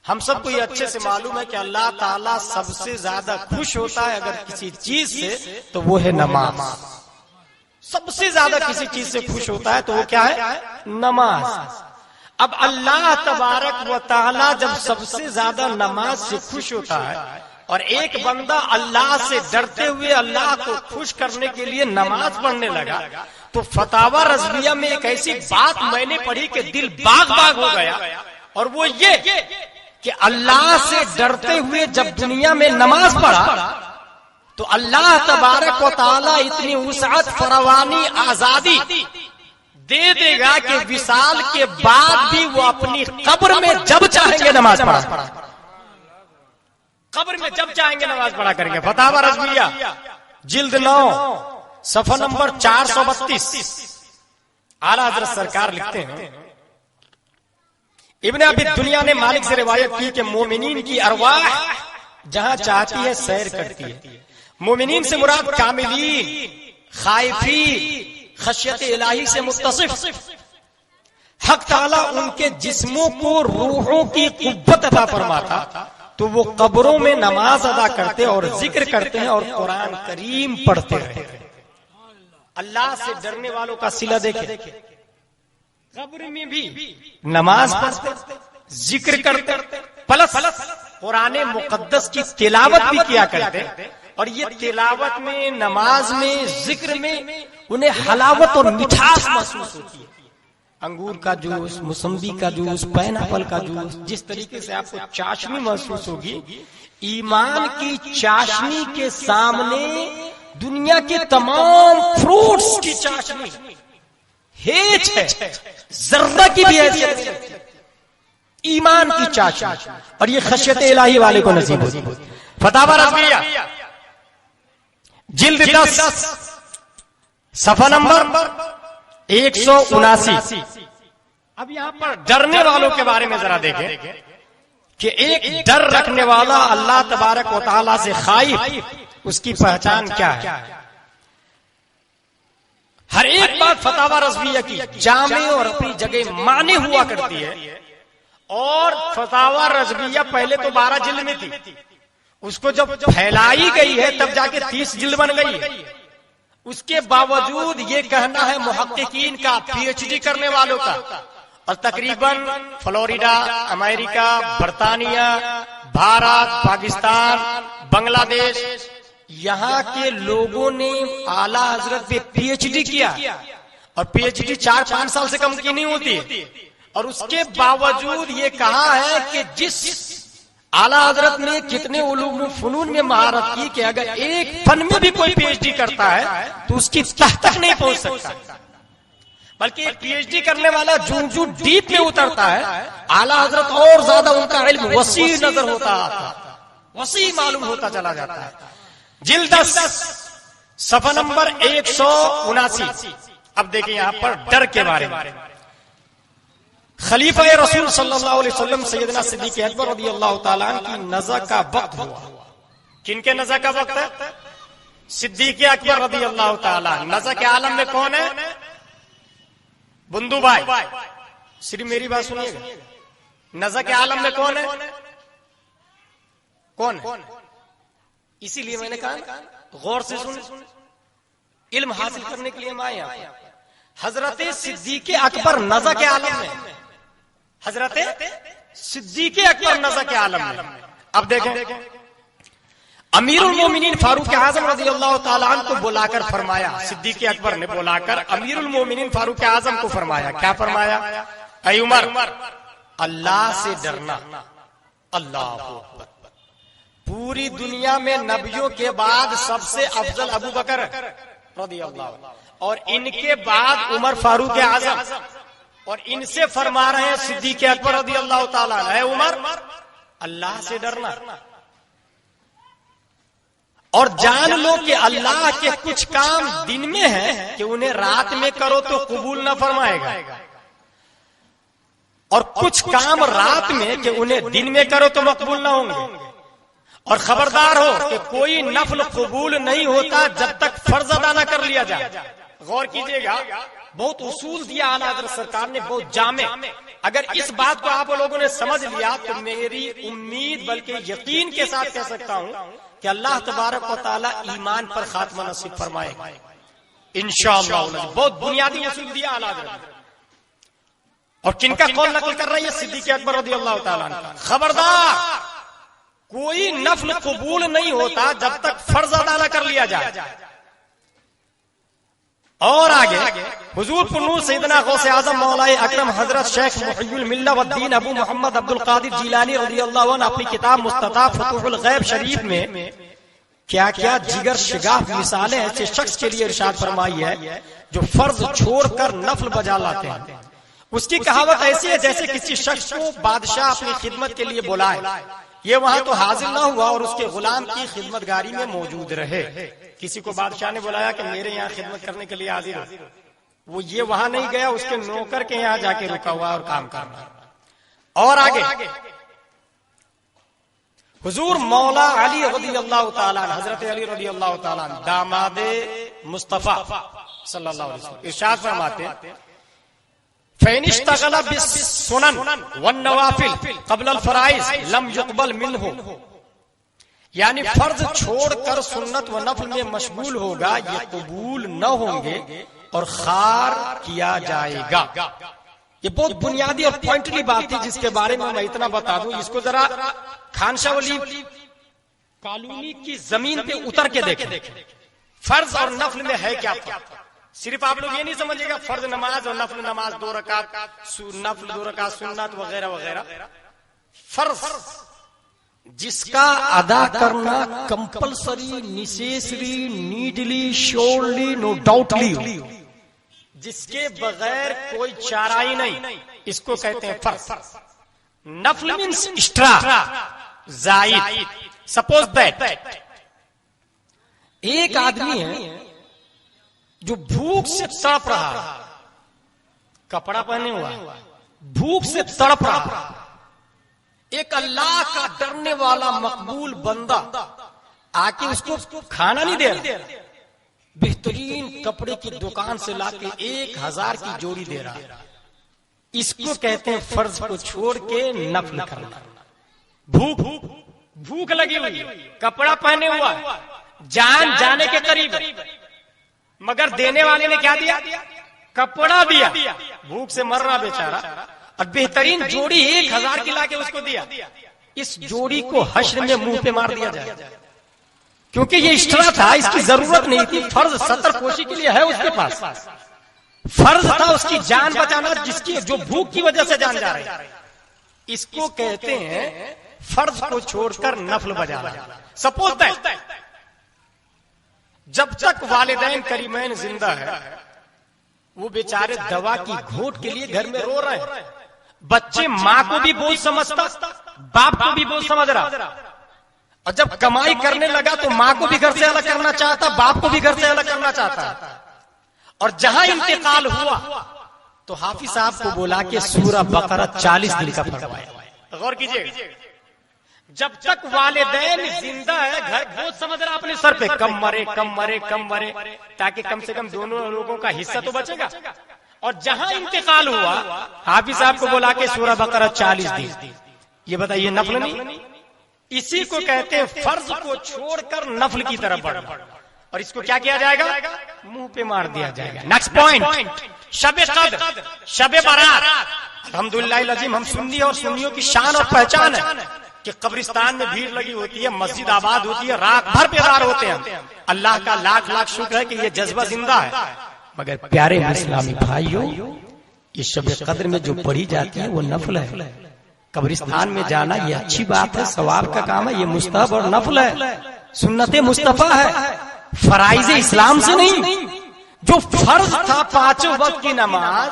ہم سب کو یہ اچھے سے معلوم ہے کہ اللہ تعالیٰ سب سے زیادہ خوش ہوتا ہے اگر کسی چیز سے تو وہ ہے نماز. سب سے زیادہ کسی چیز سے خوش ہوتا ہے تو وہ کیا ہے؟ نماز. اب اللہ تبارک و تعالیٰ جب سب سے زیادہ نماز سے خوش ہوتا ہے اور ایک بندہ اللہ سے ڈرتے ہوئے اللہ کو خوش کرنے کے لیے نماز پڑھنے لگا تو فتاوی رضویہ میں ایک ایسی بات میں نے پڑھی کہ دل باغ باغ ہو گیا، اور وہ یہ کہ اللہ سے ڈرتے ہوئے جب دنیا میں نماز پڑھا تو اللہ تبارک و تعالیٰ اتنی وسعت، فراوانی، آزادی دے دے گا کہ وصال کے بعد بھی وہ اپنی قبر میں جب چاہیں گے نماز پڑھا، قبر میں جب چاہیں گے نماز پڑھا کریں گے. فتاوی رضویہ جلد 9 صفحہ نمبر 432 اعلیٰ حضرت سرکار لکھتے ہیں، ابن ابی دنیا نے مالک سے روایت کی کہ مومنین کی ارواح جہاں چاہتی ہے سیر کرتی ہے. مومنین سے مراد کاملین، خائفین، خشیت الہی سے متصف. حق تعالیٰ ان کے جسموں کو روحوں کی قوت عطا فرماتا تو وہ قبروں میں نماز ادا کرتے اور ذکر کرتے ہیں اور قرآن کریم پڑھتے رہتے. اللہ سے ڈرنے والوں کا صلہ دیکھیں، قبر میں بھی نماز پڑھتے، ذکر کرتے، پلس قرآن مقدس کی تلاوت بھی کیا کرتے. اور یہ تلاوت میں، نماز میں، ذکر میں انہیں حلاوت اور مٹھاس محسوس ہوتی ہے. انگور کا جوس، موسمبی کا جوس، پائن ایپل کا جوس، جس طریقے سے آپ کو چاشنی محسوس ہوگی، ایمان کی چاشنی کے سامنے دنیا کے تمام فروٹس کی چاشنی ہیچ ہے، ذرہ کی بھی حیثیت نہیں. ایمان کی چاشنی، اور یہ خشیت الہی والے کو نصیب ہوتی. فتاوی رضویہ جلد 10 صفحہ نمبر 179. اب یہاں پر ڈرنے والوں کے بارے میں ذرا دیکھیں کہ ایک ڈر رکھنے والا اللہ تبارک و تعالیٰ سے خائف، اس کی پہچان کیا ہے؟ ہر ایک بات فتاوی رضویہ کی جامع اور اپنی جگہ معنی ہوا کرتی ہے. اور فتاوی رضویہ پہلے تو 12 جلد میں تھی، اس کو جب پھیلائی گئی ہے تب جا کے 30 جلد بن گئی ہے. اس کے باوجود یہ کہنا ہے محققین کا، پی ایچ ڈی کرنے والوں کا، اور تقریباً فلوریڈا، امریکہ، برطانیہ، بھارت، پاکستان، بنگلہ دیش، یہاں کے لوگوں نے اعلیٰ حضرت پہ پی ایچ ڈی کیا، اور پی ایچ ڈی 4-5 سال سے کم کی نہیں ہوتی. اور اس کے باوجود یہ کہا ہے کہ جس اعلیٰ حضرت نے کتنے علوم و فنون میں مہارت کی کہ اگر ایک فن میں بھی کوئی پی ایچ ڈی کرتا ہے تو اس کی تہ تک نہیں پہنچ سکتا، بلکہ ایک پی ایچ ڈی کرنے والا جو ڈیپ میں اترتا ہے، اعلیٰ حضرت اور زیادہ ان کا علم وسیع نظر ہوتا آتا، وسیع معلوم ہوتا چلا جاتا ہے. جلد 10 صفحہ نمبر 179. اب دیکھیں یہاں پر ڈر کے بارے میں. خلیفہ رسول صلی اللہ علیہ وسلم سیدنا صدیق اکبر رضی اللہ تعالیٰ عنہ کی نزع کا وقت ہوا. کن کے نزع کا وقت ہے؟ صدیق اکبر رضی اللہ تعالیٰ. نزع کے عالم میں کون ہے؟ بندو بھائی، صرف میری بات سنیے گا. نزع کے عالم میں کون ہے؟ کون ہے؟ اسی لیے میں نے کہا غور سے سن، علم حاصل کرنے کے لیے ہم آئے ہیں. حضرت صدیق اکبر نزع کے عالم میں، حضرت صدیق اکبر نزع کے عالم میں. اب دیکھیں امیر المومنین فاروق اعظم رضی اللہ تعالیٰ عنہ کو بلا کر فرمایا، صدیق اکبر نے بلا کر امیر المومنین فاروق اعظم کو فرمایا. کیا فرمایا؟ اے عمر، اللہ سے ڈرنا. اللہ اکبر. پوری دنیا میں نبیوں کے بعد سب سے افضل ابو بکر رضی اللہ عنہ، اور ان کے بعد عمر فاروق اعظم، اور ان سے فرما رہے ہیں صدیق اکبر رضی اللہ تعالیٰ عنہ، اے عمر اللہ سے ڈرنا. اور جان لو کہ اللہ کے کچھ کام دن میں ہیں کہ انہیں رات میں کرو تو قبول نہ فرمائے گا، اور کچھ کام رات میں کہ انہیں دن میں کرو تو مقبول نہ ہوں گے. اور خبردار ہو کہ کوئی نفل قبول نہیں ہوتا جب تک فرض ادا نہ کر لیا جائے. غور کیجئے گا، بہت اصول دیا اعلیٰ حضرت سرکار نے، بہت جامع. اگر اس بات کو آپ لوگوں نے سمجھ لیا تو میری امید بلکہ یقین کے ساتھ کہہ سکتا ہوں کہ اللہ تبارک و تعالی ایمان پر خاتمہ نصیب فرمائے گا انشاءاللہ. بہت بنیادی اصول دیا اعلیٰ حضرت. اور کن کا قول نقل کر رہی ہے؟ صدیق اکبر رضی اللہ تعالیٰ عنہ. خبردار، کوئی نفل قبول نہیں ہوتا جب تک فرض ادا نہ کر لیا جائے. اور آگے حضور پنور سیدنا غوث اعظم مولا اکرم حضرت شیخ محی الملہ والدین ابو محمد عبد القادر جیلانی رضی اللہ عنہ اپنی کتاب مستطاب فتوح الغیب شریف میں کیا کیا جگر شگاف مثالیں ایسے شخص کے لیے ارشاد فرمائی ہے جو فرض چھوڑ کر نفل بجا لاتے ہیں. اس کی کہاوت ایسی ہے جیسے کسی شخص کو بادشاہ اپنی خدمت کے لیے بلائے، یہ وہاں تو حاضر نہ ہوا اور اس کے غلام کی خدمت گاری میں موجود رہے. کسی کو بادشاہ نے بلایا کہ میرے یہاں خدمت کرنے کے لیے حاضر ہو، وہ یہ وہاں نہیں گیا، اس کے نوکر کے یہاں جا کے رکا ہوا اور کام کر رہا. اور آگے حضور مولا علی رضی اللہ تعالیٰ عنہ، حضرت علی رضی اللہ تعالیٰ عنہ داماد مصطفیٰ صلی اللہ علیہ وسلم ارشاد فرماتے فَإِنِ اشْتَغَلَ بِالسُّنَنِ وَالنَّوَافِلِ قَبْلَ الْفَرَائِضِ لَمْ يُقْبَلْ مِنْهُ. یعنی فرض چھوڑ کر سنت و نفل میں مشغول ہوگا، یہ قبول نہ ہوں گے اور خار کیا جائے گا. یہ بہت بنیادی اور پوائنٹلی بات تھی جس کے بارے میں اتنا بتا دوں. اس کو ذرا خانشاہ ولی کالونی کی زمین پہ اتر کے دیکھیں، فرض اور نفل میں ہے کیا فرق. صرف آپ لوگ یہ نہیں سمجھے گا فرض نماز اور نفل نماز 2 رکعت، نفل 2 رکعت سنت وغیرہ وغیرہ. فرض جس کا ادا کرنا کمپلسری، نیسیسری، نیڈلی، شیورلی، نو ڈاؤٹلی، جس کے بغیر کوئی چارہ ہی نہیں، اس کو کہتے ہیں فرض. نفل مینس ایکسٹرا، زائد. سپوز دیٹ ایک آدمی ہے جو بھوک سے تڑپ رہا، کپڑا پہنے ہوا، بھوک سے تڑپ رہا. ایک اللہ کا ڈرنے والا مقبول بندہ آ کے اس کو کھانا نہیں دے رہا، بہترین کپڑے کی دکان سے لا کے 1000 کی جوڑی دے رہا. اس کو کہتے ہیں فرض کو چھوڑ کے نفل کرنا. بھوک لگی ہوئی، کپڑا پہنے ہوا، جان جانے کے قریب، مگر دینے والے نے کیا دیا؟ کپڑا دیا. بھوک سے مر رہا بیچارہ اور بہترین جوڑی 1000 کی لا کے اس کو دیا. اس جوڑی کو حشر میں منہ پہ مار دیا جائے کیونکہ یہ اشترا تھا، اس کی ضرورت نہیں تھی. فرض ستر پوشی کے لیے ہے اس کے پاس، فرض تھا اس کی جان بچانا جس کی جو بھوک کی وجہ سے جان جا رہی. اس کو کہتے ہیں فرض کو چھوڑ کر نفل بجانا. سپوز دیٹ جب تک والدین کریمین زندہ ہے وہ بیچارے دوا کی گھونٹ کے لیے گھر میں رو رہے ہیں. بچے ماں کو بھی بوجھ سمجھتا، باپ کو بھی بوجھ سمجھ رہا. اور جب کمائی کرنے لگا تو ماں کو بھی گھر سے الگ کرنا چاہتا، باپ کو بھی گھر سے الگ کرنا چاہتا. اور جہاں انتقال ہوا تو حافظ صاحب کو بولا کہ سورہ بقرہ 40 دن کا پڑھوایا. غور کیجئے، جب تک والدین زندہ ہے گھر بوجھ سمجھ رہا اپنے سر پہ، کم مرے کم مرے کم مرے، تاکہ کم سے کم دونوں لوگوں کا حصہ تو بچے گا. اور جہاں انتقال ہوا حافظ صاحب کو بولا کہ سورہ بقرہ 40 دن. یہ بتائیے نفل نہیں؟ اسی کو کہتے ہیں فرض کو چھوڑ کر نفل کی طرف بڑھنا. اور اس کو کیا کیا جائے گا؟ منہ پہ مار دیا جائے گا. نیکسٹ پوائنٹ، شب قدر، شب برات. الحمدللہ العظیم ہم سنی اور سنیوں کی شان اور پہچان ہے کہ قبرستان میں بھیڑ لگی ہوتی ہے، مسجد آباد ہوتی ہے، رات بھر بیدار ہوتے ہیں. اللہ کا لاکھ لاکھ شکر ہے کہ یہ جذبہ زندہ ہے. مگر پیارے اسلامی بھائیوں، یہ شب قدر میں جو پڑھی جاتی ہے وہ نفل ہے. قبرستان میں جانا یہ اچھی بات ہے، ثواب کا کام ہے، یہ مستحب اور نفل ہے، سنت مصطفیٰ ہے، فرائض اسلام سے نہیں. جو فرض تھا 5 وقت کی نماز،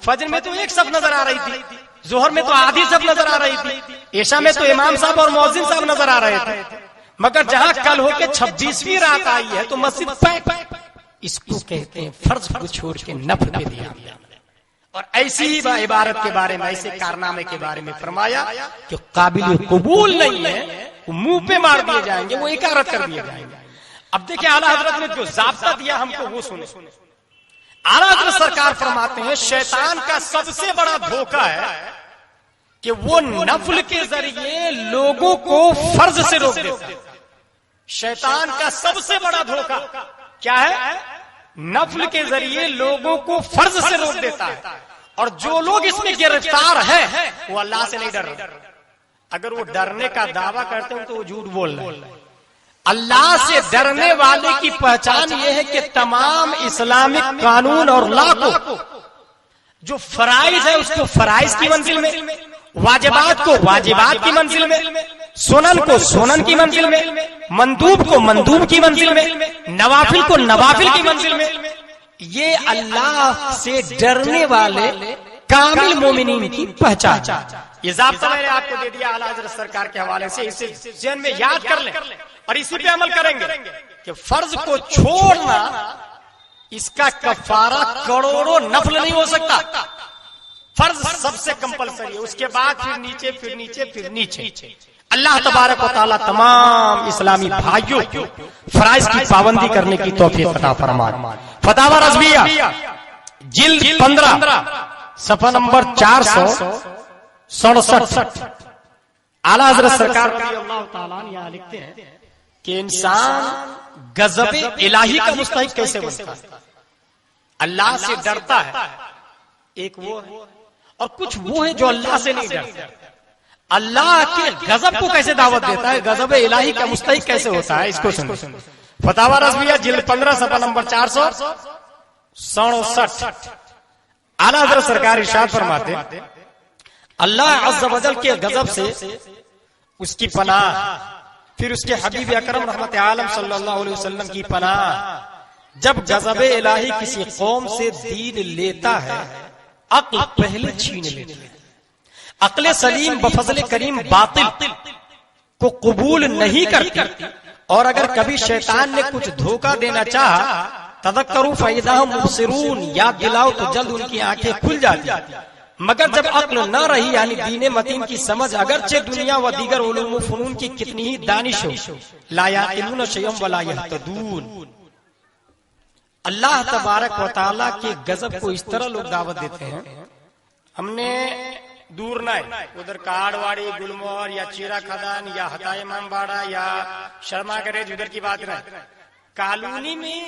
فجر میں تو ایک صف نظر آ رہی تھی، ظہر میں تو آدھی صف نظر آ رہی تھی، عشاء میں تو امام صاحب اور مؤذن صاحب نظر آ رہے تھے. مگر جہاں کل ہو کے 26ویں رات آئی ہے تو مسجد پیک. اس کو کہتے ہیں فرض کو چھوڑ کے نفل پہ دیا. اور ایسی ہی عبارت کے بارے میں، ایسے کارنامے کے بارے میں فرمایا کہ قابل قبول نہیں ہے، وہ منہ پہ مار دیے جائیں گے، وہ اکارت کر دیے جائیں گے. اب دیکھیں اعلیٰ حضرت نے جو ضابطہ دیا ہم کو وہ سنیں. اعلیٰ حضرت سرکار فرماتے ہیں شیطان کا سب سے بڑا دھوکہ ہے کہ وہ نفل کے ذریعے لوگوں کو فرض سے روک دیتا ہے. شیطان کا سب سے بڑا دھوکہ کیا ہے؟ نفل کے ذریعے لوگوں کو فرض سے روک دیتا ہے. اور جو لوگ اس میں گرفتار ہیں وہ اللہ سے نہیں ڈر رہے. اگر وہ ڈرنے کا دعویٰ کرتے ہیں تو وہ جھوٹ بول رہے ہیں. اللہ سے ڈرنے والے کی پہچان یہ ہے کہ تمام اسلامک قانون اور لا کو جو فرائض ہے اس کو فرائض کی منزل میں، واجبات کو واجبات کی منزل میں، سنن کو سنن کی منزل میں، مندوب کو مندوب کی منزل میں، نوافل کو نوافل کی منزل میں. یہ اللہ سے ڈرنے والے کامل مومنین کی پہچان. یہ ضابطہ میں نے آپ کو دے دیا اعلیٰ حضرت سرکار کے حوالے سے، اسے ذہن میں یاد کر لیں اور اسی پہ عمل کریں گے کہ فرض کو چھوڑنا اس کا کفارہ کروڑوں نفل نہیں ہو سکتا. فرض سب سے کمپلسری ہے، اس کے بعد پھر نیچے پھر نیچے پھر نیچے. اللہ تبارک و تعالی تمام اسلامی بھائیوں کو فرائض کی پابندی کرنے کی توفیق عطا فرمائے. فتاوی رضویہ جلد 15 صفحہ نمبر 467 اعلیٰ حضرت سرکار رضی اللہ تعالیٰ عنہ لکھتے ہیں کہ انسان غضب الہی کا مستحق کیسے بنتا ہے؟ اللہ سے ڈرتا ہے ایک وہ ہے، اور کچھ وہ ہے جو اللہ سے نہیں ڈرتا. اللہ کے غضب کو کیسے دعوت دیتا ہے، غضب الہی کا مستحق کیسے ہوتا ہے، اس کو سنو. فتاوی رضویہ جلد 15 صفحہ نمبر 467 اعلیٰ حضرت سرکار ارشاد فرماتے اللہ عز و جل کے غضب سے اس کی پناہ، پھر اس کے حبیب اکرم رحمت عالم صلی اللہ علیہ وسلم کی پناہ. جب غضب الہی کسی قوم سے دین لیتا ہے عقل پہلے چھین لیتا ہے. عقل سلیم بفضل کریم باطل کو قبول نہیں کرتی، اور اگر کبھی شیطان نے کچھ دھوکہ دینا چاہا تذکروا فاذا هم مبصرون، یاد دلاؤ تو جلد ان کی آنکھیں کھل جاتی. مگر جب عقل نہ رہی یعنی دین متین کی سمجھ، اگرچہ دنیا و دیگر علوم و فنون کی کتنی ہی دانش ہو، لا یعقلون شیئا ولا یہتدون. اللہ تبارک و تعالیٰ کے غضب کو اس طرح لوگ دعوت دیتے ہیں. ہم نے دور نہ ہے ادھر کاڑواڑی گلمور یا چیرا کھدان یا ہتائے امام باڑہ یا شرما گریج ادھر کی بات نہ. کالونی میں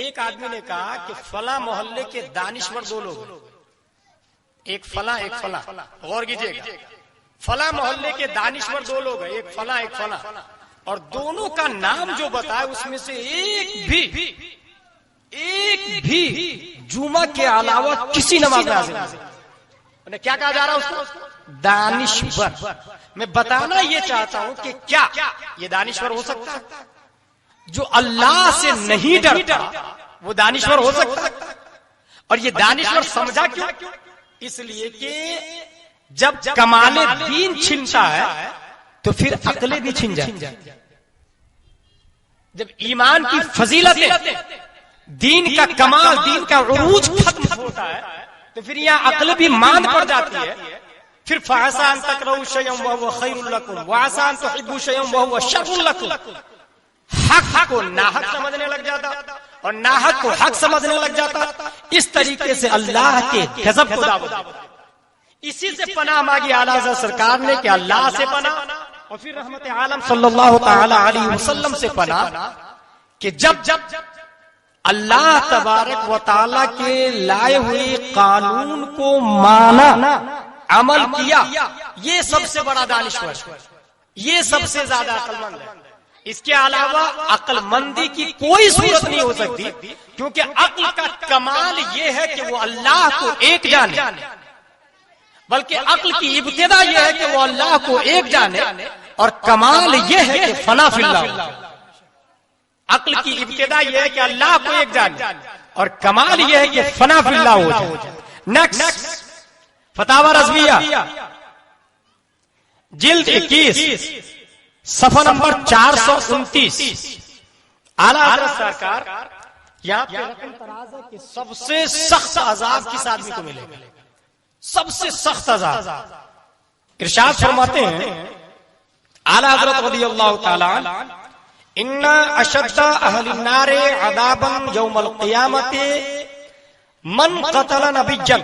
ایک آدمی نے کہا کہ فلاں محلے کے دانشور دو لوگ، ایک فلاں ایک فلاں. غور کیجیے گا، فلاں محلے کے دانشور دو لوگ ہیں، ایک فلاں ایک فلاں، اور دونوں کا نام جو بتایا اس میں سے ایک بھی جمعہ کے علاوہ کسی نماز میں حاضر نہیں. کیا کہا جا رہا ہے اس کو؟ دانشور. میں بتانا یہ چاہتا ہوں کہ کیا یہ دانشور ہو سکتا ہے؟ جو اللہ سے نہیں ڈرتا وہ دانشور ہو سکتا ہے؟ اور یہ دانشور سمجھا کیوں؟ اس لیے کہ جب کمال دین چھنتا ہے تو پھر عقل بھی چھن جائے. جب ایمان کی فضیلتیں، دین کا کمال، دین کا عروج ختم ہوتا ہے تو پھر یہاں عقل بھی ماند پڑ جاتی ہے. پھر فَعَسَىٰ أَن تَكْرَهُوا شَيْئًا وَهُوَ خَيْرٌ لَكُمْ وَعَسَىٰ أَن تُحِبُّوا شَيْئًا وَهُوَ شَرٌّ لَكُمْ. حق کو ناحق سمجھنے لگ جاتا اور ناحق کو حق سمجھنے لگ جاتا. اس طریقے سے اللہ کے غضب کو دعوت دیتا. اسی سے پناہ مانگی اعلیٰ حضرت سرکار نے کہ اللہ سے پناہ، اور پھر رحمت عالم صلی اللہ تعالی علیہ وسلم سے پناہ کہ جب اللہ تبارک و تعالی کے لائے ہوئے قانون کو مانا، عمل کیا، یہ سب سے بڑا دانشور، یہ سب سے زیادہ عقل مند ہے. اس کے علاوہ عقل مندی کی کوئی صورت نہیں ہو سکتی، کیونکہ عقل کا کمال یہ ہے کہ وہ اللہ کو ایک جانے، بلکہ عقل کی ابتدا یہ ہے کہ وہ اللہ کو ایک جانے، اور کمال یہ ہے کہ فنا فی اللہ. عقل کی ابتدا یہ ہے کہ اللہ کو ایک جانے، اور کمال یہ ہے کہ فنا فی اللہ ہو جائے. نیکسٹ فتاوی رضویہ جلد 21 صفحہ نمبر 429 اعلیٰ حضرت سرکار یہاں پہ رقم تراز ہے کہ سب سے سخت عذاب کس آدمی کو ملے گا؟ سب سے سخت عذاب. ارشاد فرماتے ہیں اعلیٰ حضرت رضی اللہ تعالی عنہ ان اشد اہل النار عذابا یوم القیامت من قتل نبیا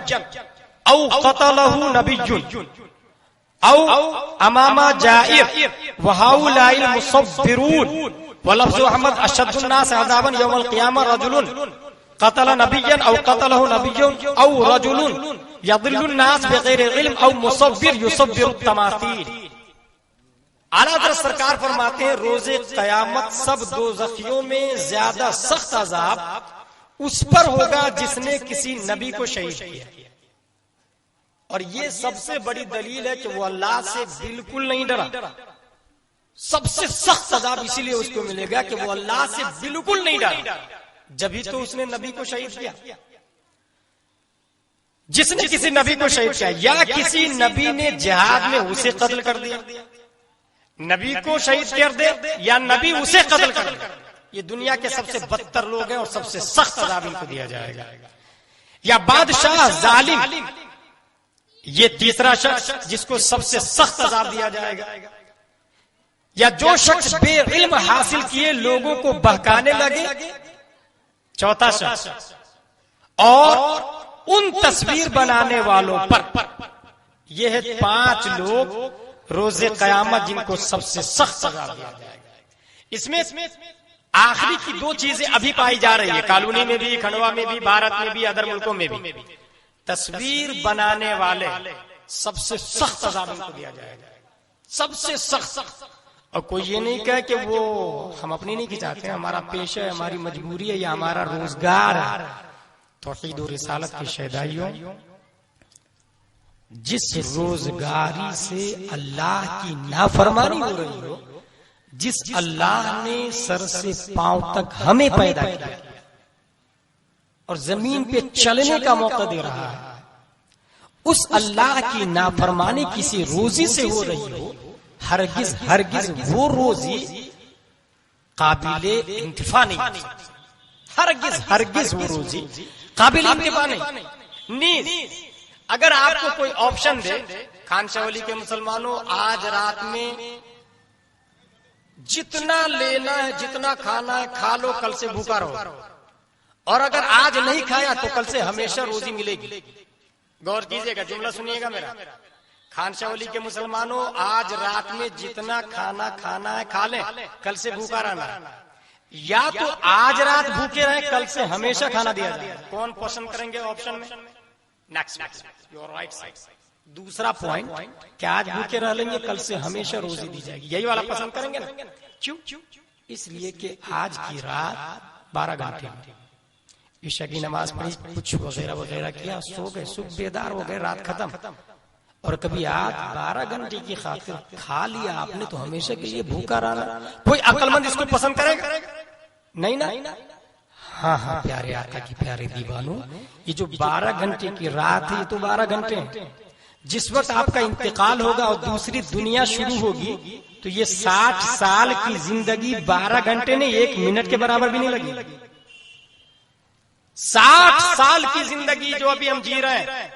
او قتلہ نبی او امام جائر وہؤلاء المصبرون ولفظ احمد اشد الناس عذابا یوم القیامہ رجل قتل نبیا او قتلہ نبی او رجل یضل الناس بغیر علم او مصور یصور التماثیل. اعلیٰ حضرت سرکار فرماتے ہیں روز قیامت سب دوزخیوں میں زیادہ سخت عذاب اس پر ہوگا جس نے کسی نبی کو شہید کیا. اور یہ سب سے بڑی دلیل ہے کہ وہ اللہ سے بالکل نہیں ڈرا. سب سے سخت عذاب اسی لیے اس کو ملے گا کہ وہ اللہ سے بالکل نہیں ڈرا, جبھی تو اس نے نبی کو شہید کیا. جس نے کسی نبی کو شہید کیا یا کسی نبی نے جہاد میں اسے قتل کر دیا, نبی کو شہید کر دے یا نبی اسے قتل کر دے, یہ دنیا کے سب سے بدتر لوگ ہیں اور سب سے سخت عذاب ان کو دیا جائے گا. یا بادشاہ ظالم, یہ تیسرا شخص جس کو سب سے سخت عذاب دیا جائے گا. یا جو شخص بے علم حاصل کیے لوگوں کو بہکانے لگے, چوتھا شخص. اور ان تصویر بنانے والوں پر, یہ ہے 5 لوگ روز قیامت جن کو سب سے سخت عذاب دیا جائے گا. اس میں آخری کی 2 چیزیں ابھی پائی جا رہی ہے, کالونی میں بھی, کھنڈوا میں بھی, بھارت میں بھی, ادر ملکوں میں بھی. تصویر بنانے والے سب سے سخت عذاب ان کو دیا جائے گا, سب سے سخت. اور کوئی یہ نہیں کہے کہ وہ ہم اپنی نہیں کھچاتے ہیں, ہمارا پیشہ ہے, ہماری مجبوری ہے یا ہمارا روزگار ہے. توحید و رسالت کی شہدائیوں, جس روزگاری سے اللہ کی نافرمانی ہو رہی ہو, جس اللہ نے سر سے پاؤں تک ہمیں پیدا کیا اور زمین پہ چلنے کا موقع دے رہا ہے, اس اللہ کی نافرمانی کسی روزی سے ہو رہی ہو, ہرگز ہرگز وہ روزی قابل انتفاع نہیں. ہرگز ہرگز وہ روزی قابل انتفاع نہیں. اگر آپ کو کوئی آپشن دے, خان شولی کے مسلمانوں آج رات میں جتنا لینا ہے جتنا کھانا ہے کھا لو, کل سے بھوکا رہو, اور اگر آج نہیں کھایا تو کل سے ہمیشہ روزی ملے گی. غور کیجئے گا, جملہ سنیے گا میرا. خان شولی کے مسلمانوں آج رات میں جتنا کھانا کھانا ہے کھا لیں, کل سے بھوکا رہنا. یا تو آج رات بھوکے رہے, کل سے ہمیشہ کھانا دیا جائے. کون پسند کریں گے آپشن میں؟ دوسرا پوائنٹ کہ آج بھوکے رہ لیں گے, کل سے ہمیشہ روزی دی جائے گی, یہی والا پسند کریں گے نا. کیوں؟ اس لیے کہ آج کی رات 12 گھنٹے, عشاء کی نماز پڑھی, کچھ وغیرہ وغیرہ کیا, سو گئے, صبح بیدار ہو گئے, رات ختم. اور کبھی آج 12 گھنٹے کی خاطر کھا لیا آپ نے تو ہمیشہ کے لیے بھوکا رہنا. کوئی عقل مند اس کو پسند کرے گا؟ نہیں نا. ہاں ہاں پیارے آقا کی پیارے دیوانوں, یہ جو 12 گھنٹے کی رات ہے یہ تو 12 گھنٹے ہیں. جس وقت آپ کا انتقال ہوگا اور دوسری دنیا شروع ہوگی تو یہ 60 سال کی زندگی 12 گھنٹے نے 1 منٹ کے برابر بھی نہیں لگی. 60 سال کی زندگی جو ابھی ہم جی رہے ہیں,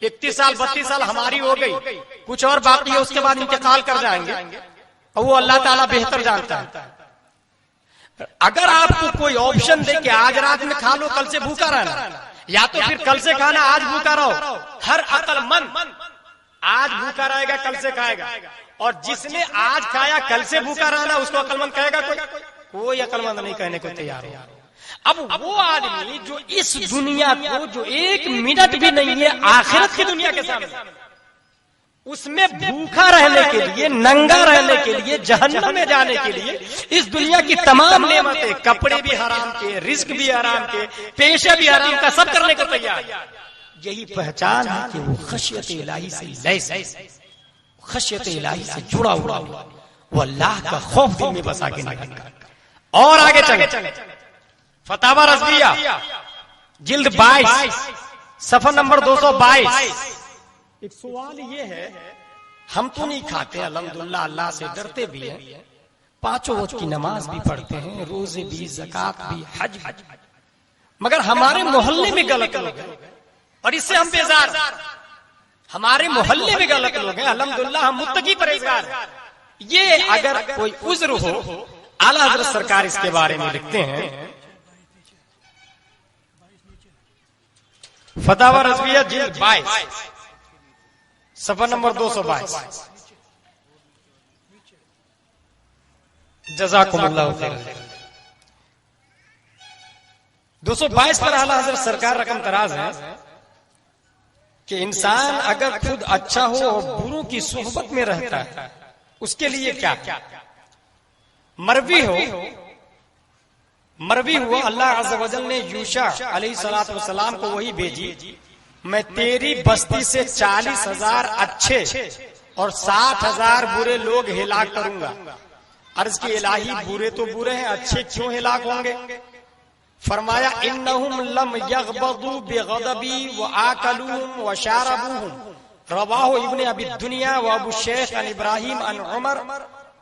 31 سال 32 سال ہماری ہو گئی, کچھ اور باقی ہے, اس کے بعد انتقال کر جائیں گے, اور وہ اللہ تعالیٰ بہتر جانتا ہے. اگر آپ کو کوئی آپشن دے کہ آج رات میں کھا لو, کل سے بھوکا رہنا, یا تو پھر کل سے کھانا آج بھوکا رہو, ہر عقل مند آج بھوکا رہے گا, کل سے کھائے گا. اور جس نے آج کھایا کل سے بھوکا رہنا, اس کو عقل مند کہے گا؟ کوئی عقل مند نہیں کہنے کو تیار ہے. اب وہ آدمی جو اس دنیا کو جو 1 منٹ بھی نہیں ہے آخرت کی دنیا کے سامنے, اس میں بھوکا رہنے کے لیے, ننگا رہنے کے لیے, جہنم میں جانے کے لیے اس دنیا کی تمام نعمتیں, کپڑے بھی حرام کے, رزق بھی حرام کے, پیشہ بھی حرام کا, سب کرنے کو تیار. یہی پہچان ہے کہ وہ خشیت الہی سے لیس, خشیت الہی سے جڑا ہوا, وہ اللہ کا خوف دل میں بسا کے نکل. اور آگے چلے, فتاوی رضویہ جلد 22 صفحہ نمبر 222. ایک سوال یہ ہے, ہم تو نہیں کھاتے الحمدللہ, اللہ سے ڈرتے بھی ہیں, 5 وقت کی نماز بھی پڑھتے ہیں, روزے بھی, زکات بھی, حج بھی, مگر ہمارے محلے میں غلط لوگ ہیں اور اس سے ہم بیزار. ہمارے محلے میں غلط لوگ ہیں, الحمدللہ ہم متقی پرہیزگار ہیں. یہ اگر کوئی عذر ہو, اعلیٰ حضرت سرکار اس کے بارے میں لکھتے ہیں, فتاوی رضویہ جلد 22 صفحہ نمبر 222. جزاکم اللہ خیر. 222 پر اعلیٰ حضرت سرکار رقم تراز ہے کہ انسان اگر خود اچھا ہو اور بروں کی صحبت میں رہتا ہے اس کے لیے کیا. مروی ہوا اللہ عز و جل نے یوشع علیہ السلام کو وہی بھیجی، میں تیری بستی سے 40,000 اچھے اور 60,000 برے لوگ ہلاک کروں گا. عرض کی الہی برے تو برے ہیں، اچھے کیوں ہلاک ہوں گے؟ فرمایا انہم لم یغبضوا بغضبی وآکلوہم وشاربوہم. رواہ ابن ابی الدنیا و ابو الشیخ عن ابراہیم عن عمر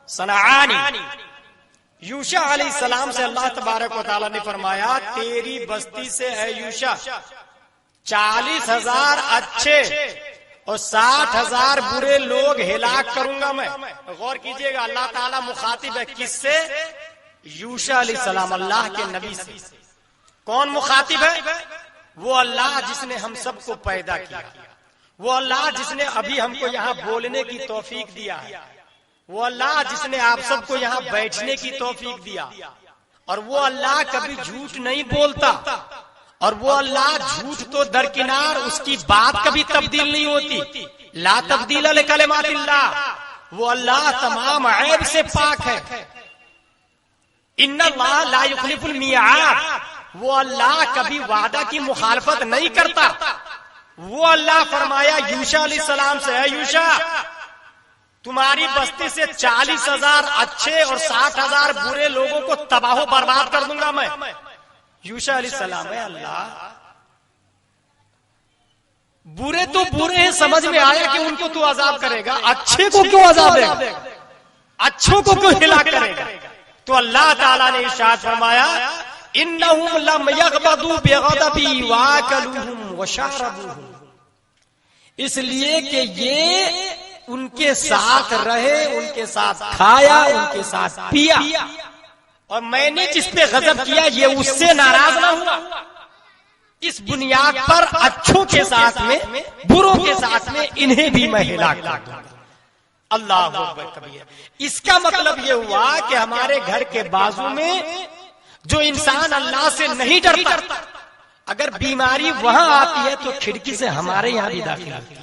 صنعانی. یوشع علیہ السلام سے اللہ تبارک و تعالی نے فرمایا تیری بستی سے اے یوشع 40,000 اچھے اور 60,000 برے لوگ ہلاک کروں گا میں. غور کیجئے گا اللہ تعالیٰ مخاطب ہے کس سے؟ یوشع علیہ السلام، اللہ کے نبی سے. کون مخاطب ہے؟ وہ اللہ جس نے ہم سب کو پیدا کیا، وہ اللہ جس نے ابھی ہم کو یہاں بولنے کی توفیق دیا ہے، وہ اللہ جس نے آپ سب کو یہاں بیٹھنے کی توفیق دیا. اور وہ اللہ کبھی جھوٹ نہیں بولتا، اور وہ اللہ جھوٹ تو درکنار، اس کی بات کبھی تبدیل نہیں ہوتی. لا تبدیل لکلمات اللہ. وہ اللہ تمام عیب سے پاک ہے. ان اللہ لا یخلف المیعاد. وہ اللہ کبھی وعدہ کی مخالفت نہیں کرتا. وہ اللہ فرمایا یوشع علیہ السلام سے اے یوشع تمہاری بستی سے 40,000 اچھے اور 60,000 برے لوگوں کو تباہ و برباد کر دوں گا میں. یوشع علیہ السلام اے اللہ برے تو برے ہیں، سمجھ میں آیا کہ ان کو تو عذاب کرے گا، اچھے کو کیوں عذاب دے گا؟ اچھوں کو کیوں ہلاک کرے گا؟ تو اللہ تعالیٰ نے ارشاد فرمایا انہم لم یغبضوا بغضبی واکلوہم وشربوہم. اس لیے کہ یہ ان کے ساتھ رہے، ان کے ساتھ کھایا، ان کے ساتھ پیا، اور میں نے جس پہ غضب کیا یہ اس سے ناراض نہ ہوا. اس بنیاد پر اچھوں کے ساتھ میں بروں کے ساتھ میں انہیں بھی میں ہلاک کر دوں گا. اللہ اکبر کبیر. اس کا مطلب یہ ہوا کہ ہمارے گھر کے بازو میں جو انسان اللہ سے نہیں ڈرتا، اگر بیماری وہاں آتی ہے تو کھڑکی سے ہمارے یہاں بھی داخل ہوتی ہے.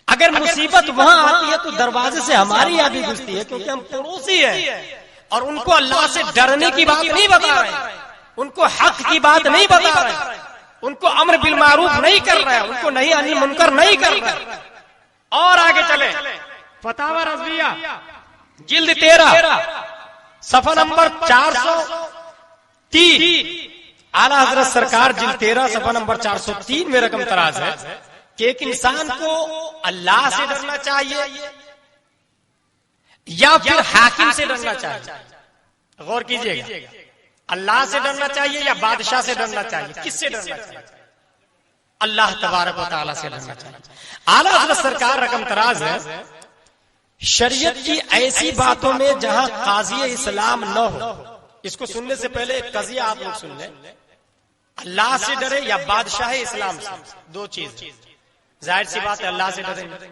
اگر مصیبت وہاں آتی ہے تو دروازے سے ہمارے یہاں بھی گھستی ہے، کیونکہ ہم پڑوسی ہیں. اور ان کو اللہ سے ڈرنے کی بات نہیں بتا رہے، ان کو حق کی بات نہیں بتا رہے، ان کو امر بالمعروف نہیں کر رہے، ان کو نہی عن المنکر نہیں کر رہے. اور آگے چلیں فتاوی رضویہ جلد 13 صفحہ نمبر 403. اعلیٰ حضرت سرکار جلد 13 صفحہ نمبر 403 میں رقم تراز ہے کہ ایک انسان کو اللہ سے ڈرنا چاہیے یا پھر حاکم سے ڈرنا چاہیے. غور کیجئے گا، اللہ سے ڈرنا چاہیے یا بادشاہ سے ڈرنا چاہیے؟ کس سے ڈرنا چاہیے؟ اللہ تبارک و تعالیٰ سے ڈرنا چاہیے. اعلیٰ حضرت سرکار رقم تراز ہے شریعت کی ایسی باتوں میں جہاں قاضی اسلام نہ ہو. اس کو سننے سے پہلے ایک قضیہ آپ لوگ سن لیں. اللہ سے ڈرے یا بادشاہ اسلام سے، دو چیز. ظاہر سی بات ہے اللہ سے ڈریں گے،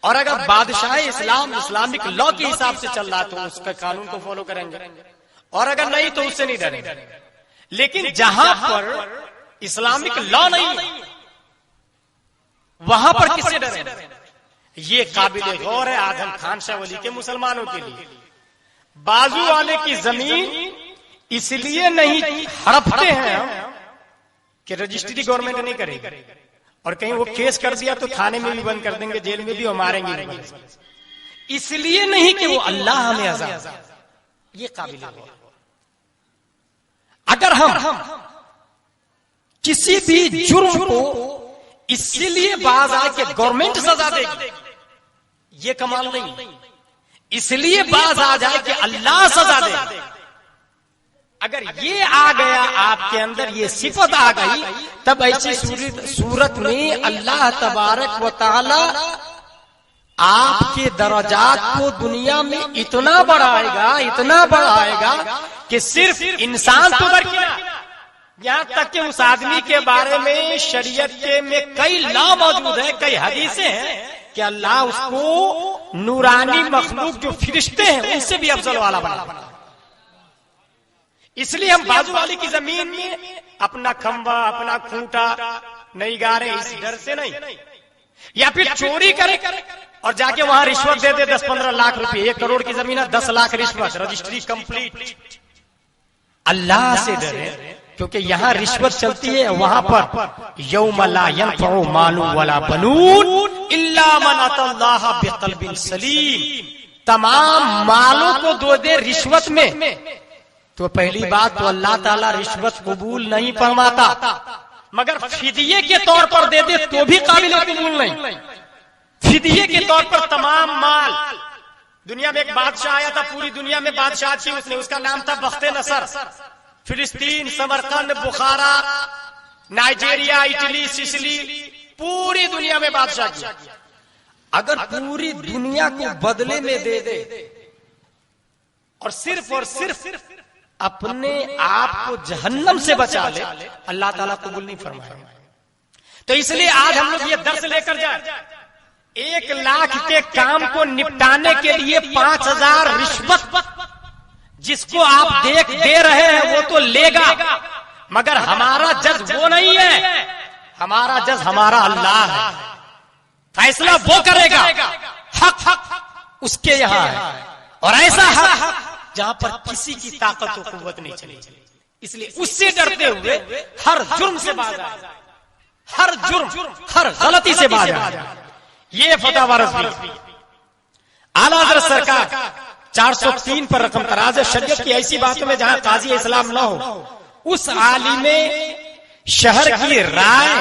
اور اگر بادشاہ اسلام اسلامک لا کے حساب سے چل رہا تو اس کا قانون کو فالو کریں گے، اور اگر نہیں تو اس سے نہیں ڈریں گے. لیکن جہاں پر اسلامک لا نہیں وہاں پر کس سے ڈریں؟ یہ قابل غور ہے اعظم خان شاہ ولی کے مسلمانوں کے لیے. بازو والے کی زمین اس لیے نہیں ہڑپتے ہیں کہ رجسٹری گورنمنٹ نہیں کرے گی، اور کہیں وہ کیس کر دیا تو تھانے میں بھی بند کر دیں گے، جیل میں بھی، اور ماریں گے. اس لیے نہیں کہ وہ اللہ ہمیں عذاب. یہ قابل غور. اگر ہم کسی بھی جرم کو اس لیے باز آئے کہ گورنمنٹ سزا دے گی، یہ کمال نہیں. اس لیے باز آ جائے کہ اللہ سزا دے گا. اگر یہ آ گیا آپ کے اندر، یہ صفت آ گئی، تب ایسی صورت میں اللہ تبارک و تعالی آپ کے درجات کو دنیا میں اتنا بڑھائے گا، اتنا بڑھائے گا کہ صرف انسان تو درکنار، یہاں تک کہ اس آدمی کے بارے میں شریعت کے میں کئی لا موجود ہے، کئی حدیثیں ہیں کہ اللہ اس کو نورانی مخلوق جو فرشتے ہیں ان سے بھی افضل والا بنا. اس لیے ہم بازو والی کی زمین میں اپنا کھمبا اپنا کھوٹا نہیں گا رہے اس ڈر سے نہیں، یا پھر چوری کرے اور جا کے وہاں رشوت دے دے 10-15 لاکھ روپے، 1 کروڑ کی زمین ہے 10 لاکھ رشوت، رجسٹری کمپلیٹ. اللہ سے ڈرے، کیونکہ یہاں رشوت چلتی ہے، وہاں پر یوم لا ينفع مال ولا بنون الا من اتى الله بقلب سلیم. تمام مالوں کو دو دے رشوت میں، تو پہلی بات تو اللہ تعالیٰ رشوت قبول نہیں فرماتا، مگر فدیے کے طور پر دے دے تو بھی قابل قبول نہیں. فدیے کے طور پر تمام مال. دنیا میں ایک بادشاہ آیا تھا، پوری دنیا میں بادشاہ تھی اس نے، اس کا نام تھا بخت نصر. فلسطین، Samarkand, Bukhara, Nigeria, Italy, Sicily, پوری دنیا میں بادشاہ کیا. اگر پوری دنیا کو بدلے میں دے دے اور صرف اپنے آپ کو جہنم سے بچا لے، اللہ تعالیٰ قبول نہیں فرمائے. تو اس لیے آج ہم لوگ یہ درس لے کر جائیں، 1 لاکھ کے کام کو نپٹانے کے لیے 5000 رشوت جس کو آپ دے رہے ہیں وہ تو لے گا، مگر ہمارا جج وہ نہیں ہے، ہمارا جج ہمارا اللہ ہے. فیصلہ وہ کرے گا، حق اس کے یہاں ہے، اور ایسا حق جہاں پر کسی کی طاقت و قوت نہیں چلی. اس لیے اس سے ڈرتے ہوئے ہر جرم سے باز آئے، ہر جرم ہر غلطی سے باز آئے. یہ فتح رضوی اعلیٰ حضرت سرکار 403 پر رقم تراز ہے. شریعت کی ایسی باتوں میں جہاں قاضی اسلام نہ ہو، اس عالم شہر کی رائے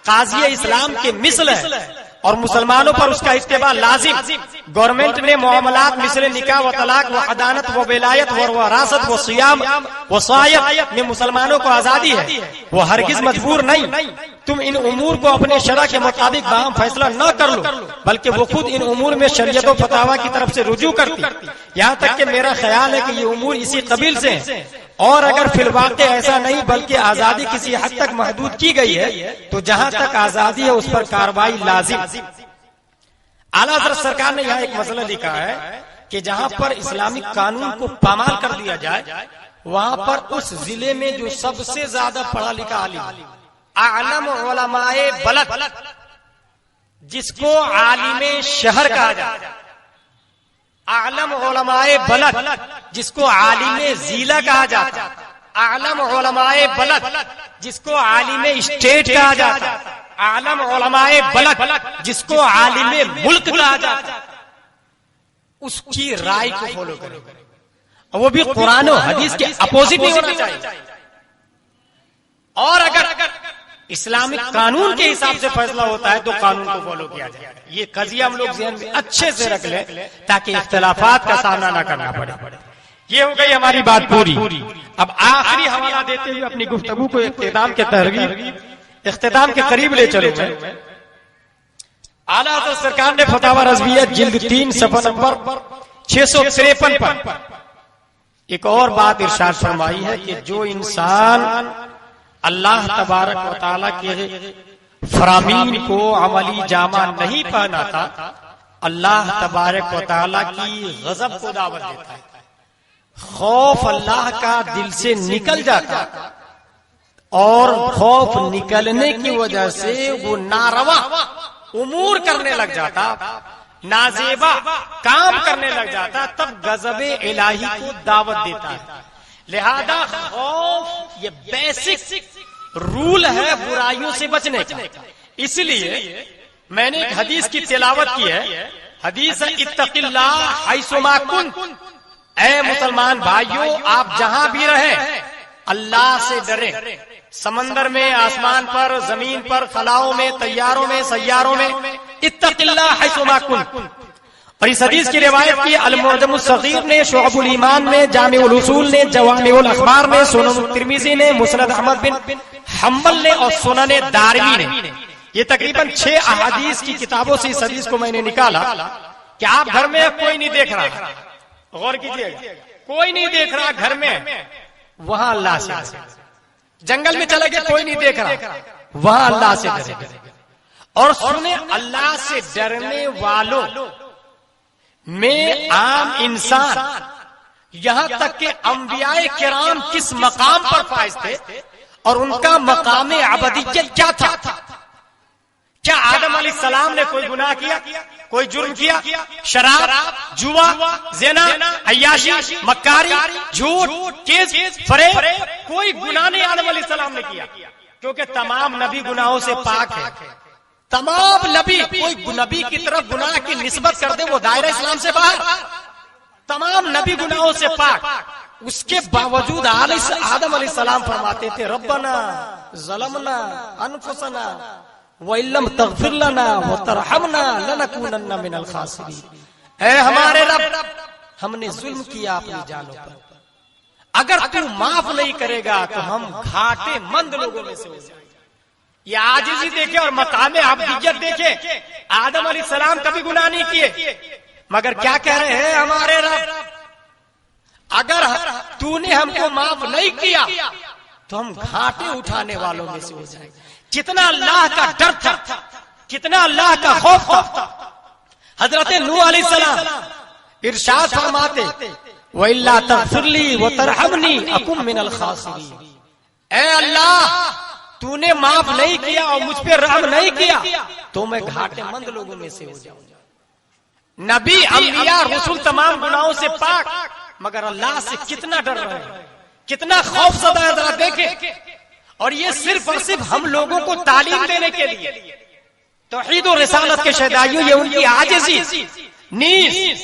قاضی اسلام کے مثل ہے، اور مسلمانوں پر اس کا اتباع لازم. گورنمنٹ نے معاملات مثل نکاح و طلاق و عدالت و ولایت و وراثت و صیام و صایت میں مسلمانوں کو آزادی ہے، وہ ہرگز مجبور نہیں. تم ان امور کو اپنے شرع کے مطابق باہم فیصلہ نہ کر لو، بلکہ وہ خود ان امور میں شریعت و فتاوی کی طرف سے رجوع کرتی. یہاں تک کہ میرا خیال ہے کہ یہ امور اسی قبیل سے ہیں، اور اگر فی الواقع ایسا نہیں بلکہ آزادی کسی حد تک محدود کی گئی ہے تو جہاں تک آزادی ہے اس پر کارروائی لازم. اعلیٰ حضرت سرکار نے یہاں ایک مسئلہ لکھا ہے کہ جہاں پر اسلامی قانون کو پامال کر دیا جائے، وہاں پر اس ضلع میں جو سب سے زیادہ پڑھا لکھا عالم، اعلم علماء بلد، جس کو عالم شہر کہا جاتا ہے، اعلم علماء بلد جس کو عالم ضلع کہا جاتا ہے، اعلم علماء بلد جس کو عالم اسٹیٹ کہا جاتا ہے، اعلم علماء بلد جس کو عالم ملک کہا جاتا ہے، اس کی رائے کو فالو کرے، وہ بھی قرآن و حدیث کے اپوزٹ نہیں ہونا چاہیے. اور اگر اسلامک قانون کے حساب سے فیصلہ ہوتا ہے تو قانون کو فالو کیا جائے. یہ قضیہ ہم لوگ ذہن میں اچھے سے رکھ لیں تاکہ اختلافات کا سامنا نہ کرنا پڑے. یہ ہو گئی ہماری بات پوری. اب آخری حوالہ دیتے ہوئے اپنی گفتگو کو اختتام کے قریب لے چلو. اعلیٰ حضرت سرکار نے فتاوی رضویہ جلد 3 صفحہ نمبر 653 پر ایک اور بات ارشاد فرمائی ہے کہ جو انسان اللہ تبارک و تعالیٰ کے فرامین کو عملی جامہ نہیں پہناتا، اللہ تبارک و تعالیٰ کی غضب کو دعوت دیتا ہے. خوف اللہ کا دل سے نکل جاتا، اور خوف نکلنے کی وجہ سے وہ ناروا امور کرنے لگ جاتا، نازیبا کام کرنے لگ جاتا، تب غضب الہی کو دعوت دیتا ہے. لہذا خوف یہ بیسک رول ہے برائیوں سے بچنے کا. اس لیے میں نے ایک حدیث کی تلاوت کی ہے. حدیث اتق اللہ حیث ما کنت، اے مسلمان بھائیوں آپ جہاں بھی رہیں اللہ سے ڈریں. سمندر میں، آسمان پر، زمین پر، خلاؤں میں، طیاروں میں، سیاروں میں، اتق اللہ حیث ما کنت. اور اس حدیث کی روایت کی المعجم الصغیر نے، شعب الایمان نے، جامع الاصول نے، جوامع الاخبار نے، سنن ترمذی نے، مسند احمد بن حنبل نے، اور سنن دارمی نے. یہ تقریباً 6 احادیث کی کتابوں سے اس حدیث کو میں نے نکالا کہ آپ گھر میں کوئی نہیں دیکھ رہا، غور کیجیے گا، کوئی نہیں دیکھ رہا گھر میں، وہاں اللہ سے جنگل میں چلے گئے کوئی نہیں دیکھ رہا، وہاں اللہ سے ڈرے. اور سنیں اللہ سے ڈرنے والوں میں عام انسان یہاں تک کہ انبیاء کرام کس مقام پر فائز تھے اور ان کا مقام عبدیت کیا تھا. کیا آدم علیہ السلام نے کوئی گناہ کیا، کوئی جرم کیا؟ شراب، جوا، زنا، عیاشی، مکاری، جھوٹ، کیس، فریب، کوئی گناہ نہیں آدم علیہ السلام نے کیا، کیونکہ تمام نبی گناہوں سے پاک ہے. تمام نبی، کوئی نبی کی طرف گناہ کی نسبت کر دے وہ دائرہ اسلام سے باہر. تمام نبی گناہوں سے پاک. اس کے باوجود آدم علیہ السلام فرماتے تھے ربنا ظلمنا انفسنا وَإِن لَّمْ تَغْفِرْ لَنَا وَتَرْحَمْنَا لَنَكُونَنَّ مِنَ الْخَاسِرِينَ. اے ہمارے رب، ہم نے ظلم کیا اپنی جانوں پر، اگر تو معاف نہیں کرے گا تو ہم گھاٹے مند لوگوں میں سے ہو جائیں گے. یہ عاجزی دیکھے اور مقام عبدیت دیکھے. آدم علیہ السلام کبھی گناہ نہیں کیے، مگر کیا کہہ رہے ہیں ہمارے رب، اگر تو نے ہم کو معاف نہیں کیا تو ہم گھاٹے اٹھانے والوں میں سے ہو جائیں گے. کتنا اللہ کا ڈر تھا، کتنا اللہ کا خوف تھا. حضرت نوح علیہ السلام ارشاد فرماتے وَإِلَّا تَغْفِرْ لِي وَتَرْحَمْنِي أَكُن مِّنَ الْخَاسِرِينَ. اے اللہ، تو نے معاف نہیں کیا اور مجھ پہ رحم نہیں کیا تو میں گھاٹے مند لوگوں میں سے ہو جاؤں گا. نبی، انبیاء، رسول تمام گناہوں سے پاک، مگر اللہ سے کتنا ڈر رہے ہیں، کتنا خوف زدہ ہے. ذرا دیکھیں. اور یہ صرف اور صرف ہم لوگوں کو تعلیم دینے کے لیے. توحید و رسالت کے شہدائیوں، یہ ان کی عاجزی نیز.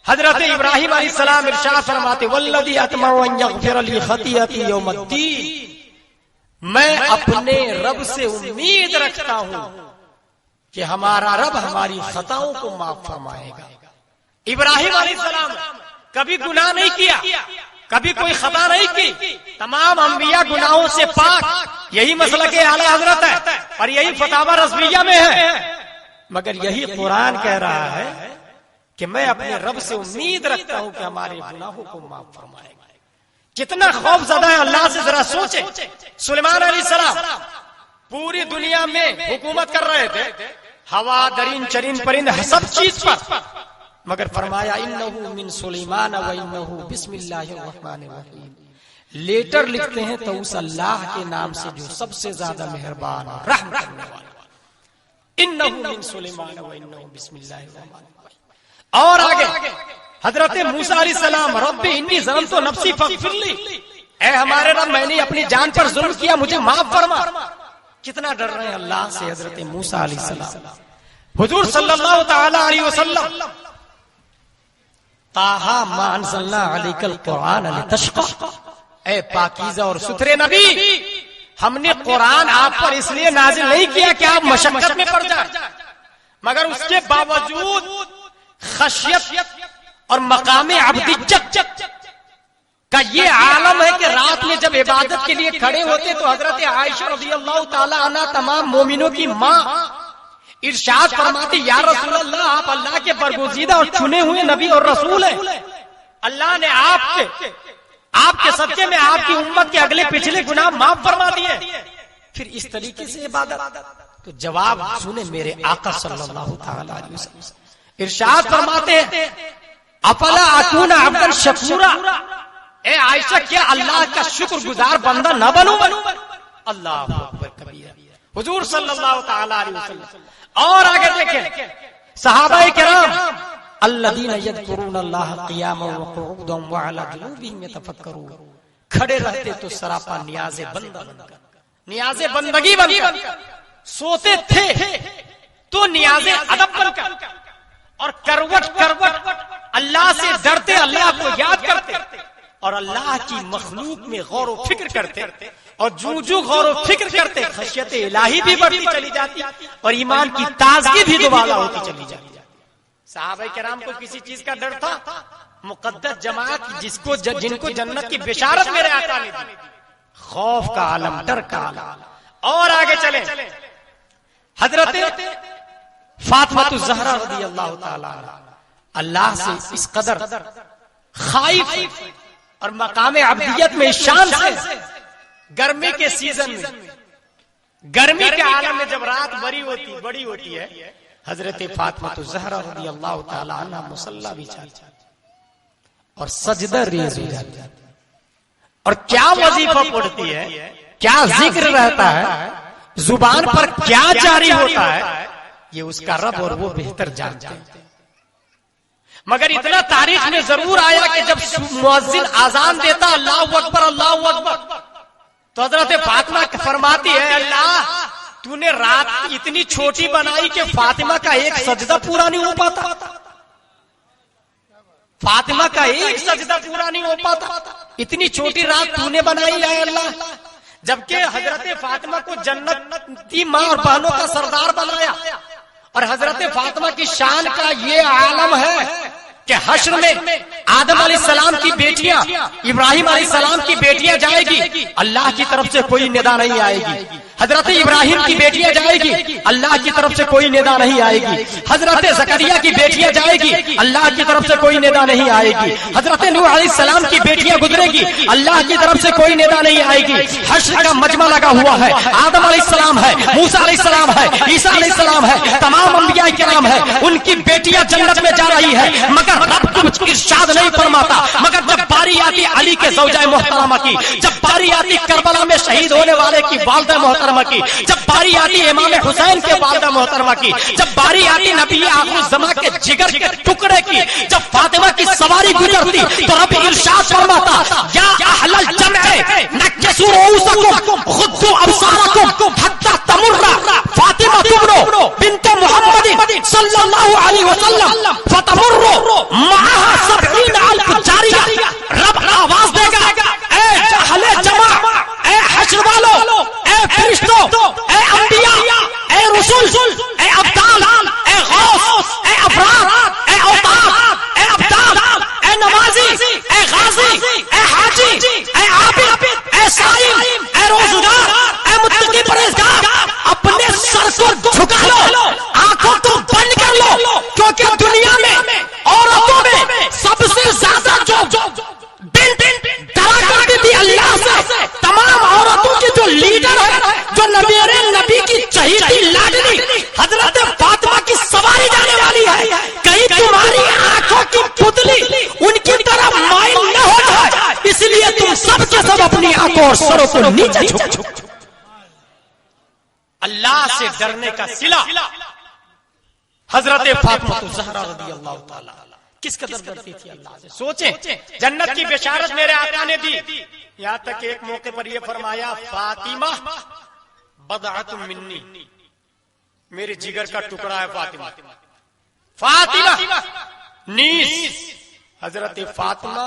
حضرت ابراہیم علیہ السلام ارشاد فرماتے والذی اطمع ان یغفر لی خطیئتی یوم الدین. میں اپنے رب سے امید رکھتا ہوں کہ ہمارا رب ہماری خطاؤں کو معاف فرمائے گا. ابراہیم علیہ السلام کبھی گناہ نہیں کیا، کبھی کوئی خطا نہیں کی. تمام انبیاء گناہوں سے پاک. یہی مسلک اعلی حضرت ہے اور یہی فتاوی رضویہ میں ہے. مگر یہی قرآن کہہ رہا ہے کہ میں اپنے رب سے امید رکھتا ہوں کہ ہمارے گناہوں کو معاف فرمائے گا. کتنا خوف زدہ ہے اللہ سے. ذرا سوچیں. سلیمان علیہ السلام پوری دنیا میں حکومت کر رہے تھے، ہوا، درین، چرین، پرند، سب چیز پر، مگر فرمایا انہو من سلیمان و انہو بسم اللہ الرحمن الرحیم. لیٹر لکھتے ہیں تو اس اللہ کے نام سے جو سب سے زیادہ مہربان اور رحم کرنے والا. انہو من سلیمان و انہو بسم اللہ الرحمن الرحیم. اور آگے حضرت موسیٰ علیہ السلام رب انی ظلمت نفسی فاغفر لی. اے ہمارے رب، میں نے اپنی جان پر ظلم کیا، مجھے معاف فرما. کتنا ڈر رہے ہیں اللہ سے حضرت موسیٰ علیہ السلام. حضور صلی اللہ تعالی علیہ وسلم طٰہٰ ما انزلنا علیک القرآن لتشقی. اے پاکیزہ اور ستھرے نبی، ہم نے قرآن آپ پر اس لیے نازل نہیں کیا کہ آپ مشقت میں پڑ جائیں، مگر اس کے باوجود خشیت اور مقام عبدیت کا یہ عالم ہے کہ رات میں جب عبادت کے لیے کھڑے ہوتے تو حضرت عائشہ رضی اللہ تعالی عنہا تمام مومنوں کی ماں ارشاد فرماتی یا رسول اللہ، آپ اللہ کے برگزیدہ اور چنے ہوئے نبی اور رسول ہیں. اللہ نے آپ کے صدقے میں آپ کی امت کے اگلے پچھلے گناہ معاف فرما دیے. پھر اس طریقے سے عبادت. تو جواب سنیں میرے آقا صلی اللہ تعالی علیہ وسلم ارشاد فرماتے ہیں افلا اکون عبدا شکورا. اے عائشہ، کیا اللہ کا شکر گزار بندہ نہ بنوں؟ اللہ اکبر کبیرہ. حضور صلی اللہ تعالی علیہ وسلم. اور آگے دیکھیں صحابہ کرام الذین یذکرون اللہ قیاما وقعودا وعلی جنوبہم یتفکرون. کھڑے رہتے تو سراپا نیاز بندہ بن کر، نیاز بندگی بن کر، سوتے تھے تو نیاز ادب بن کر، اور کروٹ کروٹ اللہ سے ڈرتے، اللہ کو یاد کرتے اور اللہ کی مخلوق میں غور و فکر کرتے. اور جو غور و فکر کرتے خشیت الہی بھی بڑھتی چلی جاتی اور ایمان کی تازگی بھی دوبالا ہوتی چلی جاتی. صحابہ کرام کو کسی چیز کا ڈر تھا؟ مقدس جماعت جن کو جنت کی بشارت میرے آقا نے دی. خوف کا عالم، ڈر کا عالم. اور آگے چلیں حضرت فاطمہ الزہرا رضی اللہ تعالی عنہا اللہ سے اس قدر خائف اور مقام عبدیت میں شان سے گرمی کے سیزن میں، گرمی کے عالم میں جب رات بڑی ہوتی ہے، حضرت فاطمہ الزہرا رضی اللہ تعالی عنہ مصلی بچھا اور سجدہ ریز ہو جاتی ہے، اور کیا وظیفہ پڑھتی ہے، کیا ذکر رہتا ہے، زبان پر کیا جاری ہوتا ہے، یہ اس کا رب اور وہ بہتر جانتے ہیں۔ مگر اتنا تاریخ میں ضرور آیا کہ جب مؤذن اذان دیتا اللہ اکبر اللہ اکبر، تو حضرت فاطمہ فرماتی ہے اللہ تو نے رات اتنی چھوٹی بنائی کہ فاطمہ کا ایک سجدہ پورا نہیں ہو پاتا، فاطمہ کا ایک سجدہ پورا نہیں ہو پاتا، اتنی چھوٹی رات تو نے بنائی ہے اللہ۔ جبکہ حضرت فاطمہ کو جنتی ماں اور بہنوں کا سردار بنایا، اور حضرت فاطمہ کی شان کا یہ عالم ہے کہ حشر میں آدم علیہ السلام کی بیٹیاں، ابراہیم علیہ السلام کی بیٹیاں جائے گی، اللہ کی طرف سے کوئی ندا نہیں آئے گی۔ حضرت ابراہیم کی بیٹیاں جائے گی، اللہ کی طرف سے کوئی ندا نہیں آئے گی۔ حضرت زکریا کی بیٹیاں جائے گی، اللہ کی طرف سے کوئی ندا نہیں آئے گی۔ حضرت نوح علیہ السلام کی بیٹیاں گزرے گی، اللہ کی طرف سے کوئی ندا نہیں آئے گی۔ حشر کا مجمع لگا ہوا ہے، آدم علیہ السلام ہے، موسیٰ علیہ السلام ہے، عیسیٰ علیہ السلام ہے، تمام انبیاء کرام ہے، ان کی بیٹیاں جنت میں جا رہی ہے، مگر رب کچھ ارشاد نہیں فرماتا۔ مگر جب باری آتی علی کے زوجہ محترمہ کی، جب باری آتی کربلا میں شہید ہونے والے کی والدہ محترمہ کی، جب باری آتی امام حسین کے والدہ محترمہ کی، جب باری آتی نبی آخر الزمان کے جگر کے ٹکڑے کی، جب فاطمہ کی سواری گزرتی تو رب ارشاد فرماتا یا اہل الجمع نکسوا رؤوسکم غضوا ابصارکم حتی تمر فاطمہ بنت محمد صلی اللہ علیہ وسلم فتمر معها 70,000 جاریہ۔ رب آواز دے گا اے اہل جمع، اے حشر والو، اے فرشتوں، اے انبیاء، اے رسول، اے ابدال، اے غوث، اے ابرار، اے اوتاد، اے ابدال، اے نمازی، اے غازی، اے حاجی، اے عابد، اے صائم، اے روزگار، اے متقی پرہیزگار، اپنے سر کو جھکا لو، آنکھوں کو بند کر لو، کیونکہ دنیا میں عورتوں میں سب سے زیادہ جو ڈرا کرتی تھی اللہ سے، تمام عورتوں کی جو لیڈر ہے، جو نبی کی چہیتی لاڈلی حضرت فاطمہ کی سواری جانے والی ہے، کہیں تمہاری آنکھوں کی پتلی ان کی طرح مائل نہ ہو جائے، اس لیے تم سب کے سب اپنی آنکھوں اور سروں کو نیچے جھکو۔ اللہ سے ڈرنے کا صلہ حضرت فاطمہ الزہرا رضی اللہ تعالی کس قدر ڈرتی تھی اللہ سے۔ سوچیں جنت کی بشارت میرے آقا نے دی، یہاں تک ایک موقع پر یہ فرمایا فاطمہ بضعۃ منی، میرے جگر کا ٹکڑا ہے فاطمہ، فاطمہ نیز۔ حضرت فاطمہ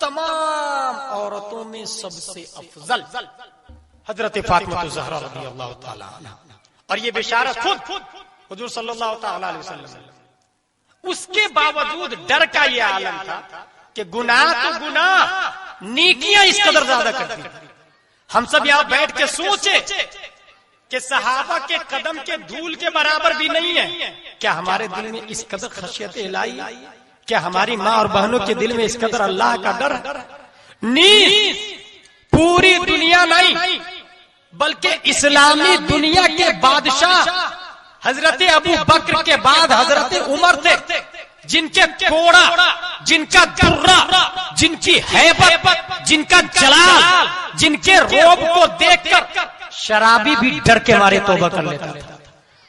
تمام عورتوں میں سب سے افضل، حضرت فاطمہ الزہرا رضی اللہ تعالی عنہ، اور یہ بشارت خود حضور صلی اللہ تعالی علیہ وسلم۔ اس کے باوجود ڈر کا یہ عالم تھا کہ گناہ تو گناہ، نیکیاں اس قدر زیادہ کرتی۔ ہم سب یہاں بیٹھ کے سوچے کہ صحابہ کے قدم کے دھول کے برابر بھی نہیں ہے، کیا ہمارے دل میں اس قدر خشیت الہی، کیا ہماری ماں اور بہنوں کے دل میں اس قدر اللہ کا ڈر؟ نیز پوری دنیا نہیں بلکہ اسلامی دنیا کے بادشاہ حضرت ابو بکر کے بعد حضرت عمر تھے، جن کے کوڑا، جن کا درہ، جن کی ہیبت، جن کا جلال، جن کے روب کو دیکھ کر شرابی بھی ڈر کے مارے توبہ کر لیتا تھا۔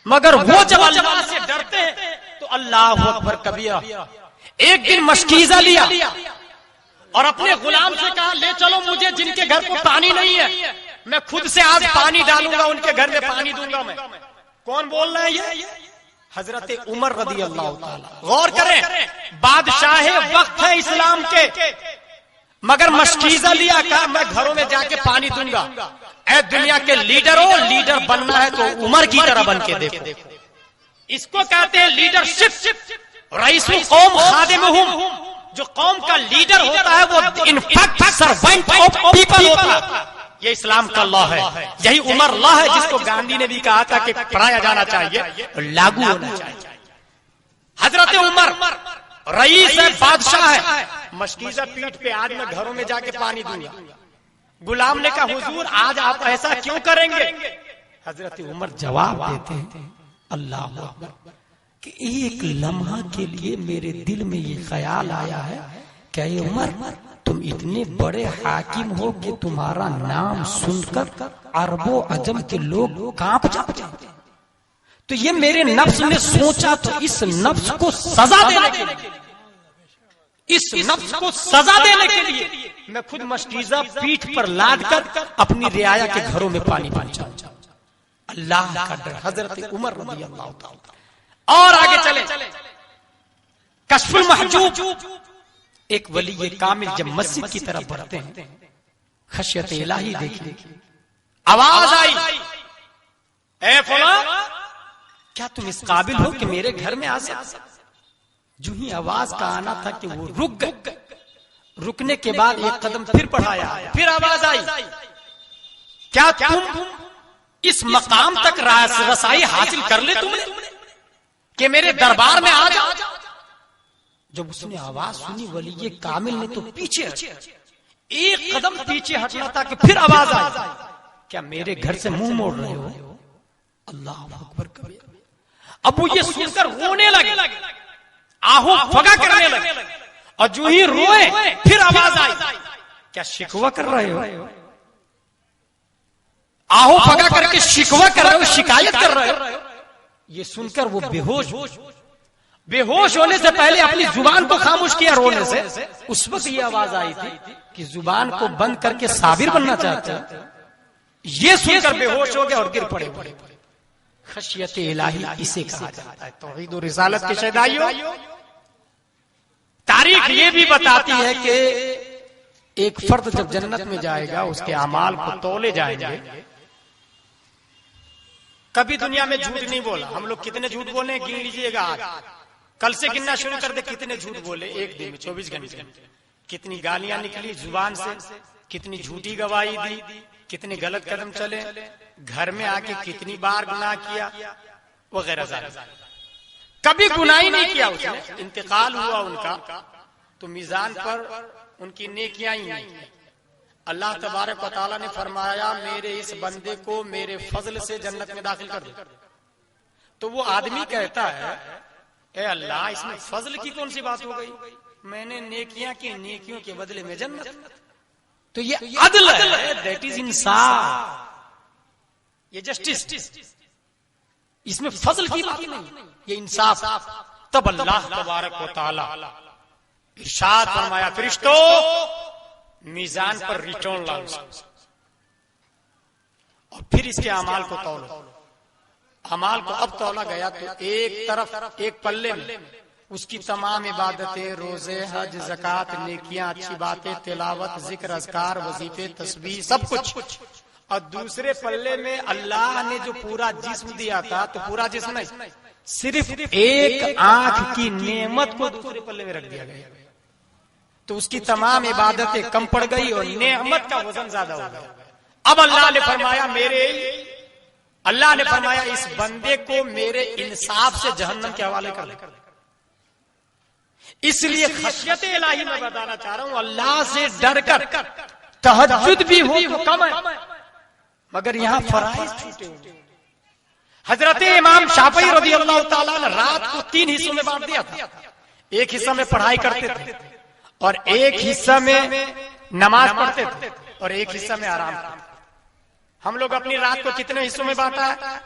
مگر وہ جب اللہ سے ڈرتے ہیں تو اللہ اکبر کبیرہ۔ ایک دن مشکیزہ لیا اور اپنے غلام سے کہا لے چلو مجھے، جن کے گھر کو پانی نہیں ہے میں خود سے آج پانی ڈالوں گا، ان کے گھر میں پانی دوں گا میں۔ کون بول رہا ہے یہ؟ حضرت عمر رضی اللہ تعالی۔ غور کریں، بادشاہ وقت ہے اسلام کے، مگر مشکیزہ لیا، کہا میں گھروں میں جا کے پانی دوں گا۔ اے دنیا کے لیڈر ہو، لیڈر بننا ہے تو عمر کی طرح بن کے دیکھو۔ اس کو کہتے ہیں لیڈرشپ۔ رئیس قوم خادمہم، جو قوم کا لیڈر ہوتا ہے وہ انفیکٹ سرونٹ آف پیپل ہوتا ہے۔ یہ اسلام کا لا ہے، یہی عمر لا ہے جس کو گاندھی نے بھی کہا تھا کہ پڑھایا جانا چاہیے، لاگو ہونا چاہیے۔ حضرت عمر رئیس ہے، بادشاہ ہے، مشکیزہ پیٹھ پہ آج میں گھروں میں جا کے پانی دوں گا۔ غلام نے کہا حضور آج آپ ایسا کیوں کریں گے؟ حضرت عمر جواب دیتے ہیں اللہ اکبر کہ ایک لمحہ کے لیے میرے دل میں یہ خیال آیا ہے کہ اے عمر تم اتنے بڑے حاکم ہو کہ تمہارا نام سن کر عرب و عجم کے لوگ کانپ جاتے ہیں. تو یہ میرے نفس نے سوچا تو اس نفس کو سزا دینے کے لیے میں خود مشکیزہ پیٹھ پر لاد کر اپنی رعایا کے گھروں میں پانی پہنچاؤں. اللہ کا ڈر حضرت عمر رضی اللہ تعالی. اور آگے چلے کشف المحجوب. ایک ولی کامل جب مسجد کی طرف بڑھتے ہیں خشیت الہی دیکھیں آواز آئی اے فلاں کیا تم اس قابل ہو کہ میرے گھر میں آ سکتے؟ جو ہی آواز کا آنا تھا کہ وہ رک گئے. رکنے کے بعد ایک قدم پھر بڑھایا پھر آواز آئی کیا تم اس مقام تک رسائی حاصل کر لے تم نے کہ میرے دربار میں آ جاؤ. جب اس نے آواز سنی ولی کامل نے تو پیچھے ایک قدم پیچھے ہٹنا تھا کہ پھر آواز آئی کیا میرے گھر سے منہ موڑ رہے ہو؟ اللہ اکبر کبیر. اب وہ یہ سن کر رونے لگے آہو فگا کرنے لگے اور جو ہی روئے پھر آواز آئی کیا شکوہ کر رہے ہو؟ آہو فگا کر کے شکوہ کر رہے ہو شکایت کر رہے ہو. یہ سن کر وہ بے ہوش ہونے سے پہلے اپنی زبان کو خاموش کیا رونے سے. اس وقت یہ آواز آئی تھی کہ زبان کو بند کر کے صابر بننا چاہتے ہیں. یہ سن کر بے ہوش ہو گئے اور گر پڑے. خشیت الہی اسے کہا جاتا ہے. توحید و رسالت کے شہدائیوں تاریخ یہ بھی بتاتی ہے کہ ایک فرد جب جنت میں جائے گا اس کے اعمال کو تولے جائیں گے. کبھی دنیا میں جھوٹ نہیں بولا. ہم لوگ کتنے جھوٹ بولے گن لیجئے گا. آج کل سے گننا شروع کر دے کتنے جھوٹ بولے ایک دن میں 24 گھنٹے. کتنی گالیاں نکلی زبان سے, کتنی جھوٹی گواہی دی, کتنے غلط قدم چلے, گھر میں آ کے کتنی بار گناہ کیا وغیرہ. کبھی گناہ ہی نہیں کیا اس نے, انتقال ہوا ان کا تو میزان پر ان کی نیکیاں ہی نہیں. اللہ تبارک و تعالیٰ نے فرمایا میرے اس بندے کو میرے فضل سے جنت میں داخل کر دے. تو وہ آدمی کہتا ہے اے اللہ اس میں فضل کی کون سی بات ہو گئی, میں نے نیکیاں کی, نیکیوں کے بدلے میں جنت. تو یہ عدل ہے, دیٹ از انصاف, یہ جسٹس. اس میں فضل کی بات نہیں, یہ انصاف. تب اللہ تبارک و تعالی ارشاد فرمایا فرشتوں میزان پر ریٹرن لاؤ اور پھر اس کے اعمال کو تولو. اعمال کو اب تولا گیا تو ایک طرف ایک پلے میں اس کی تمام عبادتیں, روزے, حج, زکات, نیکیاں, اچھی باتیں, تلاوت, ذکر, اذکار, وظیفے, تسبیح, سب کچھ. اور دوسرے پلے میں اللہ نے جو پورا جسم دیا تھا تو پورا جسم نہیں, صرف ایک آنکھ کی نعمت کو دوسرے پلے میں رکھ دیا گیا. تو اس کی تمام عبادتیں کم پڑ گئی اور نعمت کا وزن زیادہ ہو گیا. اب اللہ نے فرمایا اس بندے کو میرے انصاف سے جہنم کے حوالے کر دے. اس لیے خشیت الہی میں بتانا چاہ رہا ہوں اللہ سے ڈر کر تہجد بھی ہو تو کم ہے مگر یہاں فرائض چھوٹے ہوئے. حضرت امام شافعی رضی اللہ تعالیٰ نے رات کو 3 حصوں میں بانٹ دیا تھا. ایک حصہ میں پڑھائی کرتے تھے اور ایک حصہ میں نماز پڑھتے تھے اور ایک حصہ میں آرام کرتے. ہم لوگ اپنی رات کو کتنے حصوں میں بانٹا ہے؟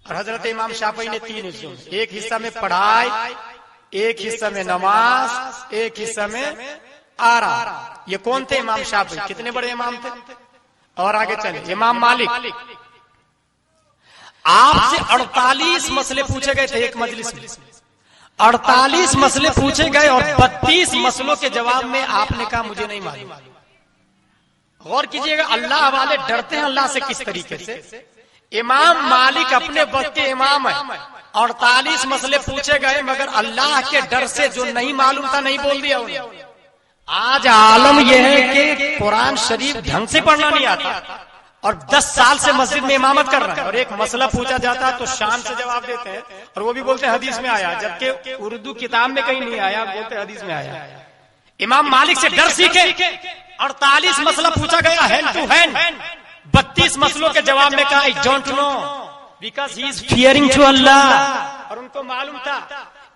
اور حضرت امام شافعی نے 3 حصوں میں, ایک حصہ میں پڑھائی, ایک حصہ میں نماز, ایک حصہ میں آرام. یہ کون تھے امام شافعی؟ کتنے بڑے امام تھے. اور آگے چلیں امام مالک, آپ سے 48 مسئلے پوچھے گئے تھے ایک مجلس میں. 48 مسئلے پوچھے گئے اور 32 مسئلوں کے جواب میں آپ نے کہا مجھے نہیں معلوم. غور کیجئے گا اللہ والے ڈرتے ہیں اللہ سے کس طریقے سے. امام مالک اپنے وقت کے امام ہیں, 48 مسئلے پوچھے گئے مگر اللہ کے ڈر سے جو نہیں معلوم تھا نہیں بول دیا انہوں نے. آج عالم یہ ہے کہ قرآن شریف ڈھنگ سے پڑھنا نہیں آتا اور 10 سال سے مسجد میں امامت کر رہا ہے اور ایک مسئلہ پوچھا جاتا ہے تو شان سے جواب دیتے ہیں اور وہ بھی بولتے ہیں حدیث میں آیا, جبکہ اردو کتاب میں کہیں نہیں آیا, بولتے حدیث میں آیا. امام مالک سے ڈر سیکھے 48 مسئلہ پوچھا گیا ہینڈ ٹو ہینڈ. 32 مسئلوں کے جواب میں کہا I don't know because he is fearing to Allah. اور ان کو معلوم تھا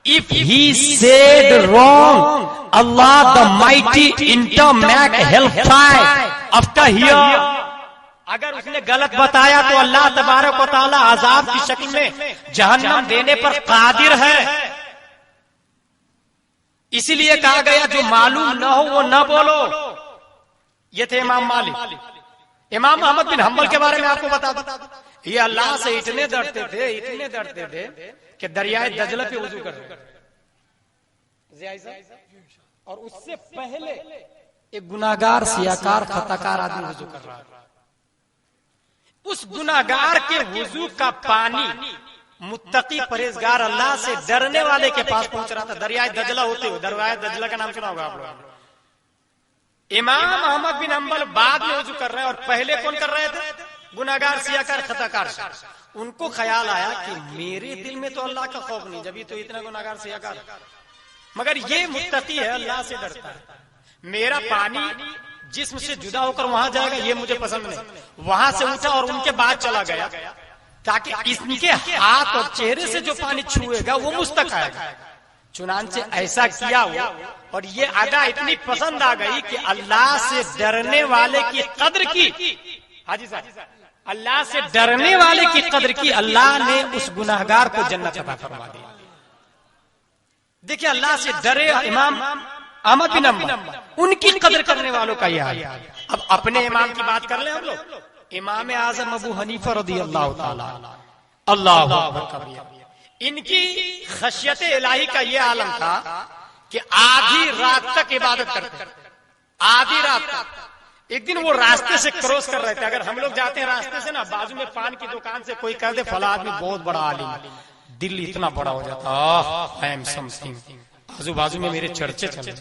if he said wrong, Allah the mighty intermake hellfire after here. اگر اس نے غلط بتایا تو اللہ تبارک و تعالی عذاب کی شکل میں جہنم دینے پر قادر ہے. اسی لیے کہا گیا جو معلوم نہ ہو وہ نہ بولو. یہ تھے امام مالک. امام احمد بن حنبل کے بارے میں آپ کو بتا دوں, یہ اللہ سے اتنے ڈرتے تھے کہ دریائے دجلہ پہ وضو کر رہے, اور اس سے پہلے ایک گناہگار سیاکار خطاکار آدمی وضو کر رہا ہے. اس گناہگار کے وضو کا پانی متقی پرہیزگار اللہ سے ڈرنے والے کے پاس پہنچ رہا تھا. دریائے دجلہ ہوتے ہوئے, دریائے دجلہ کا نام سنا ہوگا آپ لوگوں. امام احمد بن حنبل بعد میں وضو کر رہے ہیں اور پہلے کون کر رہے تھے؟ گناہگار سیاکار خطاکار. ان کو خیال آیا کہ میرے دل میں تو اللہ کا خوف نہیں, جبھی تو اتنا گناہگار سیاکار, مگر یہ متقی ہے, اللہ سے ڈرتا ہے. میرا پانی جسم سے جدا ہو کر وہاں جائے گا یہ مجھے پسند نہیں. وہاں سے اٹھا اور ان کے بعد چلا گیا تاکہ اس کے ہاتھ اور چہرے سے جو پانی چھوئے گا وہ مجھ تک آئے گا. چنانچہ ایسا کیا ہوا اور یہ ادا اتنی پسند آ گئی کہ اللہ سے ڈرنے والے کی قدر کی. حاجی صاحب, اللہ سے ڈرنے والے کی قدر کی, اللہ نے اس گناہگار کو جنت عطا فرما دی. دیکھیں اللہ سے ڈرے امام احمد بن حنبل, ان کی قدر کرنے والوں کا یہ حال. اب اپنے امام کی بات کر لیں ہم لوگ. امام اعظم ابو حنیفہ رضی اللہ تعالی اللہ اکبر کبیر, ان کی خشیت الہی کا یہ عالم تھا کہ آدھی رات تک عبادت کرتے. آدھی رات تک. ایک دن وہ راستے سے کروس کر رہے تھے. اگر ہم لوگ جاتے ہیں راستے سے نا, بازو میں پان کی دکان سے کوئی کہہ دے فلاں آدمی بہت بڑا عالم ہے, دل اتنا بڑا ہو جاتا, آزو بازو میں میرے چرچے چلے.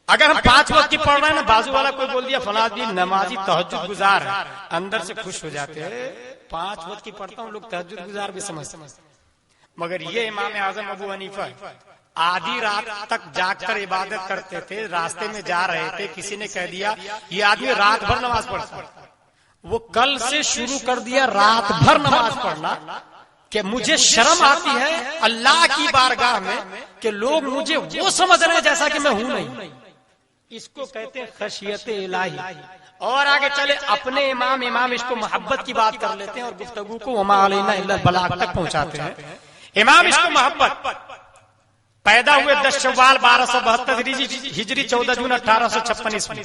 اگر ہم 5 وقت کی پڑھ رہے ہیں نا, بازو والا کوئی بول دیا فلاں آدمی نمازی تہجد گزار ہے, اندر سے خوش ہو جاتے ہیں. 5 وقت کی پڑھتا ہوں, لوگ تہجد گزار بھی سمجھتے. مگر یہ امام اعظم ابو حنیفہ آدھی رات تک جاگ کر عبادت کرتے تھے. راستے میں جا رہے تھے, کسی نے کہہ دیا یہ آدمی رات بھر نماز پڑھتا ہے. وہ کل سے شروع کر دیا رات بھر نماز پڑھنا کہ مجھے شرم آتی ہے اللہ کی بارگاہ میں کہ لوگ مجھے وہ سمجھ رہے ہیں جیسا کہ میں ہوں نہیں. اس کو کہتے ہیں خشیت الہی. اور آگے چلے اپنے امام اس کو محبت کی بات کر لیتے ہیں اور گفتگو کو وما علینا الا البلاغ تک پہنچاتے ہیں. امام اس کو محبت. پیدا ہوئے 10 شوال 1272 ہجری 14 جون 1856 عیسوی.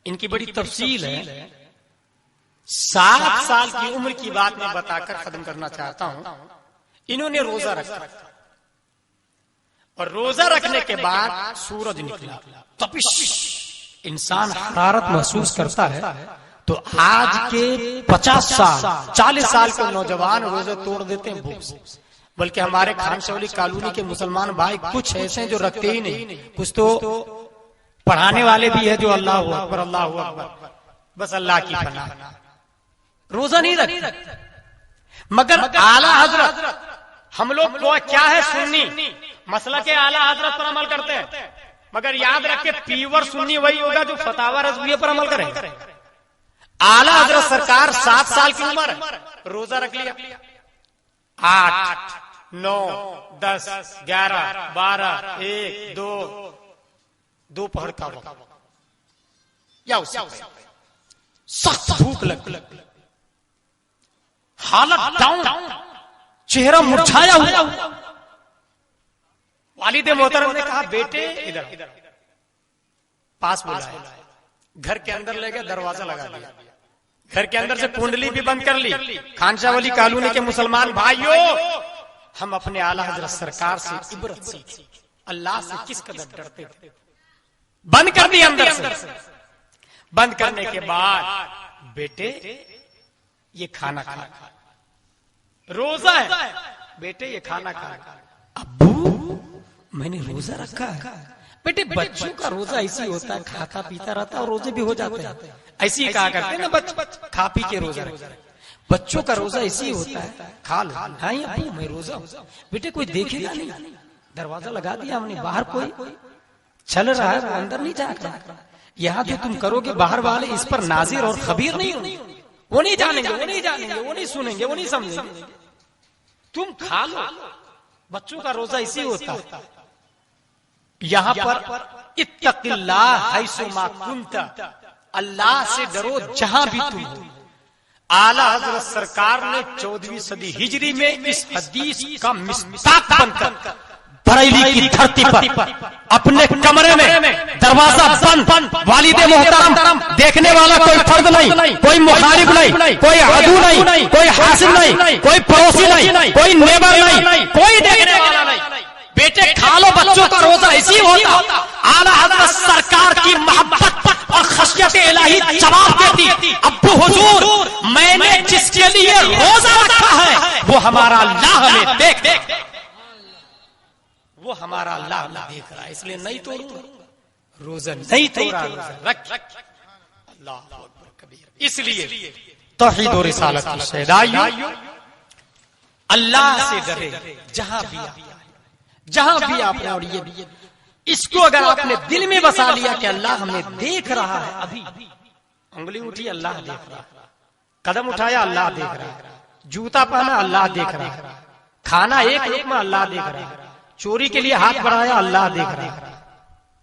ان کی بڑی تفصیل ہے. 7 سال کی عمر کی بات میں بتا کر ختم کرنا چاہتا ہوں. انہوں نے روزہ رکھا اور روزہ رکھنے کے بعد سورج نکلا. تپش, انسان حرارت محسوس کرتا ہے. تو آج کے 50 سال 40 سال کے نوجوان روزے توڑ دیتے ہیں بھوک سے. بلکہ ہمارے خان شولی کالونی کے مسلمان بھائی کچھ ایسے ہیں جو رکھتے ہی نہیں. کچھ تو پڑھانے والے بھی ہیں جو اللہ اکبر اللہ اکبر, بس اللہ کی پناہ, روزہ نہیں رکھتے. مگر اعلی حضرت ہم لوگ کو کیا ہے, سنی مسئلہ کے اعلی حضرت پر عمل کرتے ہیں. مگر یاد رکھے پیور سنی وہی ہوگا جو فتاوی رضویہ پر عمل کرے. اعلی حضرت سرکار 7 سال کی عمر ہے, روزہ رکھ لیا. 8 9 10 11 12 1 2 دوپہر کا وقت یا اس سخت بھوک لگ, حالت ڈاؤن, چہرہ مرجھایا ہوا. والد محترم نے کہا بیٹے ادھر پاس بلایا. گھر کے اندر لے گئے, دروازہ لگا دیا. گھر کے اندر سے کنڈلی بھی بند کر لی. خانشاہ ولی کالونی کے مسلمان بھائیوں, ہم اپنے اعلی حضرت سرکار سے عبرت سیکھیں. اللہ سے کس قدر ڈرتے تھے. بند کر دیا اندر سے. بند کرنے کے بعد بیٹے یہ کھانا کھا, روزہ ہے بیٹے یہ کھانا کھا. ابو میں نے روزہ رکھا ہے. بیٹے بچوں کا روزہ ایسی ہوتا ہے, کھاتا پیتا رہتا اور روزے بھی ہو جاتے ہیں. ایسی کہا کرتے ہیں نا بچ کھا پی کے روزہ رکھے. بچوں کا روزہ ایسی ہوتا ہے, کھا لو. ہاں ابو میں روزہ ہوں. بیٹے کوئی دیکھے گا نہیں. دروازہ لگا دیا ہم نے, باہر کوئی چل رہا ہے وہ اندر نہیں جا رہا. یہاں جو تم کرو گے باہر والے اس پر ناظر اور خبیر نہیں ہوں گے، وہ نہیں جانیں گے، وہ نہیں جانیں گے، وہ نہیں سنیں گے، وہ نہیں سمجھیں گے. تم کھا لو. بچوں کا روزہ اسی ہوتا ہے. یہاں پر اتق اللہ حیث ما کنت، اللہ سے ڈرو جہاں بھی تم ہو. اعلی حضرت سرکار نے 14ویں صدی ہجری میں اس حدیث کا مصداق بن کر بریلی کی دھرتی پر اپنے کمرے میں دروازہ بند، والد محترم دیکھنے والا کوئی فرد نہیں، کوئی مخالف نہیں، کوئی عدو نہیں، کوئی حاسد نہیں، کوئی پڑوسی نہیں، کوئی نیبر نہیں، کوئی دیکھنے والا نہیں. بیٹے کھا لو، بچوں کا روزہ اسی ہوتا. اعلی حضرت سرکار کی محبت اور خشیت الہی جواب دیتی، ابو حضور میں نے جس کے لیے روزہ رکھا ہے وہ ہمارا اللہ ہمیں دیکھ، وہ ہمارا اللہ دیکھ رہا ہے، اس لیے نہیں توڑوں گا روزہ، نہیں توڑا رکھ. اللہ اکبر کبیر. اس لیے توحید و رسالت کی شہدائیوں، اللہ سے ڈرے جہاں بھی آپ نے. اور یہ اس کو اگر آپ نے دل میں بسا لیا کہ اللہ ہمیں دیکھ رہا ہے، ابھی انگلی اٹھی اللہ دیکھ رہا ہے، قدم اٹھایا اللہ دیکھ رہا ہے، جوتا پہنا اللہ دیکھ رہا ہے، کھانا ایک لقمہ اللہ دیکھ رہا ہے، چوری کے لیے ہاتھ بڑھایا اللہ دیکھ رہا ہے.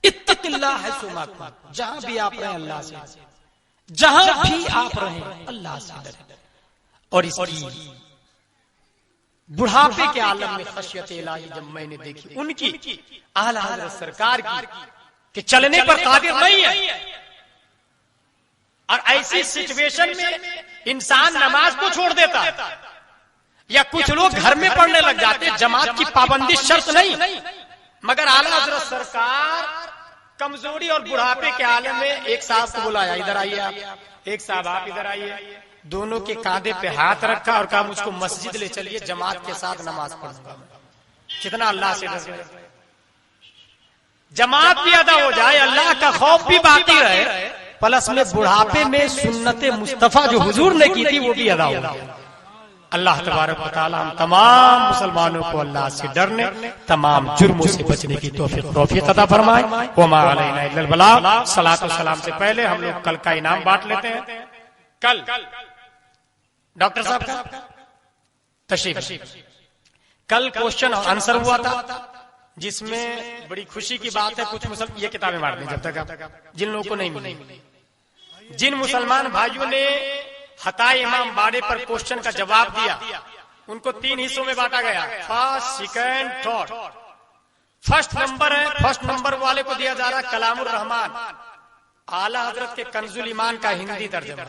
اتق اللہ حیث ما کنت، جہاں بھی آپ رہیں اللہ سے، جہاں بھی آپ رہیں اللہ سے ڈریں. اور اس کی بڑھاپے کے عالم میں خشیت الہی جب میں نے دیکھی ان کی، اعلی حضرت سرکار کی، کہ چلنے پر قادر نہیں ہے. اور ایسی سچویشن میں انسان نماز کو چھوڑ دیتا، یا کچھ لوگ گھر میں پڑھنے لگ جاتے. جماعت کی پابندی شرط نہیں، مگر اعلی حضرت سرکار کمزوری اور بڑھاپے کے عالم میں ایک صاحب کو بلایا، ادھر آئیے آپ، ایک صاحب آپ ادھر آئیے. دونوں کے کاندھے پہ ہاتھ رکھا اور کہا مجھ کو مسجد لے چلیے، جماعت کے ساتھ نماز پڑھوں گا. کتنا اللہ سے ڈر رہے، جماعت بھی ادا ہو جائے، اللہ کا خوف بھی باقی رہے، پلس میں بڑھاپے میں سنت مصطفیٰ جو حضور نے کی تھی وہ بھی ادا ہو جائے. اللہ تبارک و تعالی ہم تمام مسلمانوں کو اللہ سے ڈرنے، تمام جرموں سے بچنے کی توفیق عطا فرمائے. وما علینا الا البلاغ. صلاۃ و سلام سے پہلے ہم لوگ کل کا انعام بانٹ لیتے ہیں. کل ڈاکٹر صاحب کا تشریف، کل کوشچن اور آنسر ہوا تھا، جس میں بڑی خوشی کی بات ہے کچھ یہ کتابیں بانٹ دیں جب تک جن لوگوں کو نہیں ملی. جن مسلمان بھائیوں نے حتائے امام باڑے پر کوشچن کا جواب دیا ان کو 3 حصوں میں بانٹا گیا، first, second, third. First number ہے، فرسٹ نمبر والے کو دیا جا رہا کلام الرحمان، اعلی حضرت کے کنز الایمان کا ہندی ترجمہ.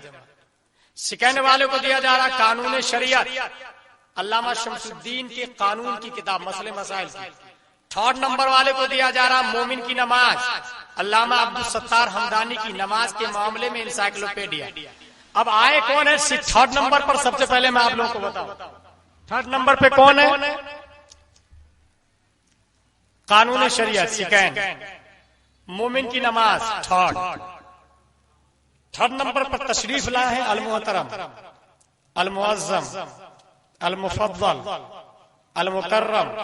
سیکنڈ والے کو دیا جا رہا قانون شریعت، علامہ شمس الدین کے قانون کی کتاب مسئلے مسائل کی. تھرڈ نمبر والے کو دیا جا رہا مومن کی نماز، علامہ عبدالستار حمدانی کی نماز کے معاملے میں انسائکلوپیڈیا. اب آئے کون ہے تھرڈ نمبر پر؟ سب سے پہلے میں آپ لوگوں کو بتاؤں تھرڈ نمبر پہ کون ہے؟ قانون شریعت سیکنڈ، مومن کی نماز تھرڈ. تھرڈ نمبر پر تشریف لائے ہیں المحترم، المعظم، المفضل، المکرم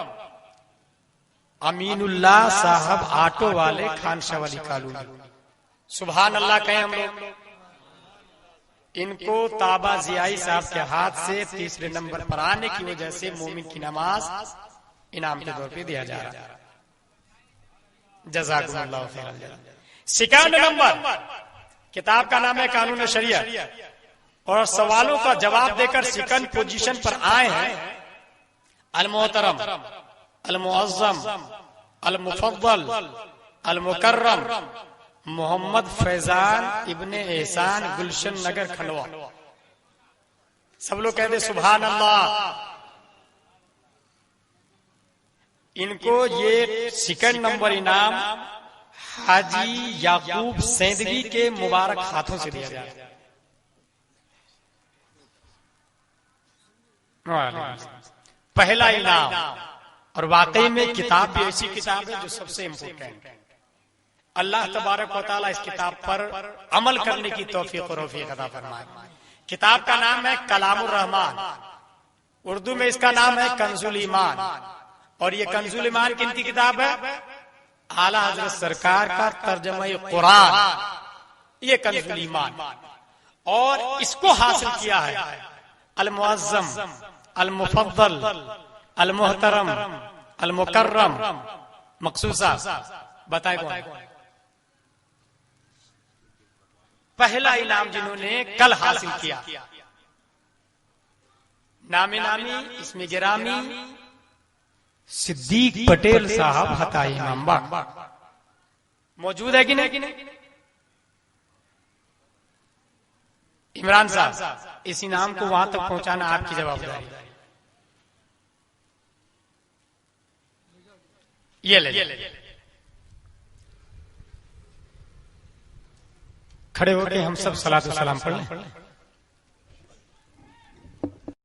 امین اللہ صاحب آٹو والے خان شاہ ولی کالونی. سبحان اللہ کہیں ہم لوگ. ان کو تابا ضیائی صاحب کے ہاتھ سے تیسرے نمبر پر آنے کی وجہ سے مومن کی نماز انعام کے طور پہ دیا جا رہا ہے. جزاکم اللہ خیر. سیکنڈ نمبر کتاب کا نام ہے قانون شریعت، اور سوالوں کا جواب دے کر سیکنڈ پوزیشن پر آئے ہیں المحترم، المعظم، المفضل، المکرم محمد فیضان ابن احسان گلشن نگر کھنڈوا. سب لوگ کہتے سبحان اللہ. ان کو یہ سیکنڈ نمبر انعام حاجی یعقوب سیندگی کے مبارک ہاتھوں سے دیا جائے. پہلا انعام. اور واقعی میں کتاب بھی ایسی کتاب ہے جو سب سے امپورٹنٹ ہے. اللہ تبارک و تعالیٰ اس کتاب پر عمل کرنے کی توفیق اور توفیق عطا فرمائے. کتاب کا نام ہے کلام الرحمان، اردو میں اس کا نام ہے کنز الایمان. اور یہ کنز الایمان کن کی کتاب ہے؟ اعلیٰ حضرت سرکار کا ترجمہ قرآن یہ کنز ایمان، اور اس کو حاصل کیا ہے المعظم المفضل المحترم المکرم مخصوصہ. بتائے کون؟ پہلا انعام جنہوں نے کل حاصل کیا، نام نامی اسم گرامی صدیق پٹیل صاحب حتائی امام باغ. موجود ہے کہ نہیں؟ عمران صاحب اس انعام کو وہاں تک پہنچانا آپ کی جوابداری. یہ لے کھڑے ہو کے ہم سب صلاۃ و سلام پڑھ لیں.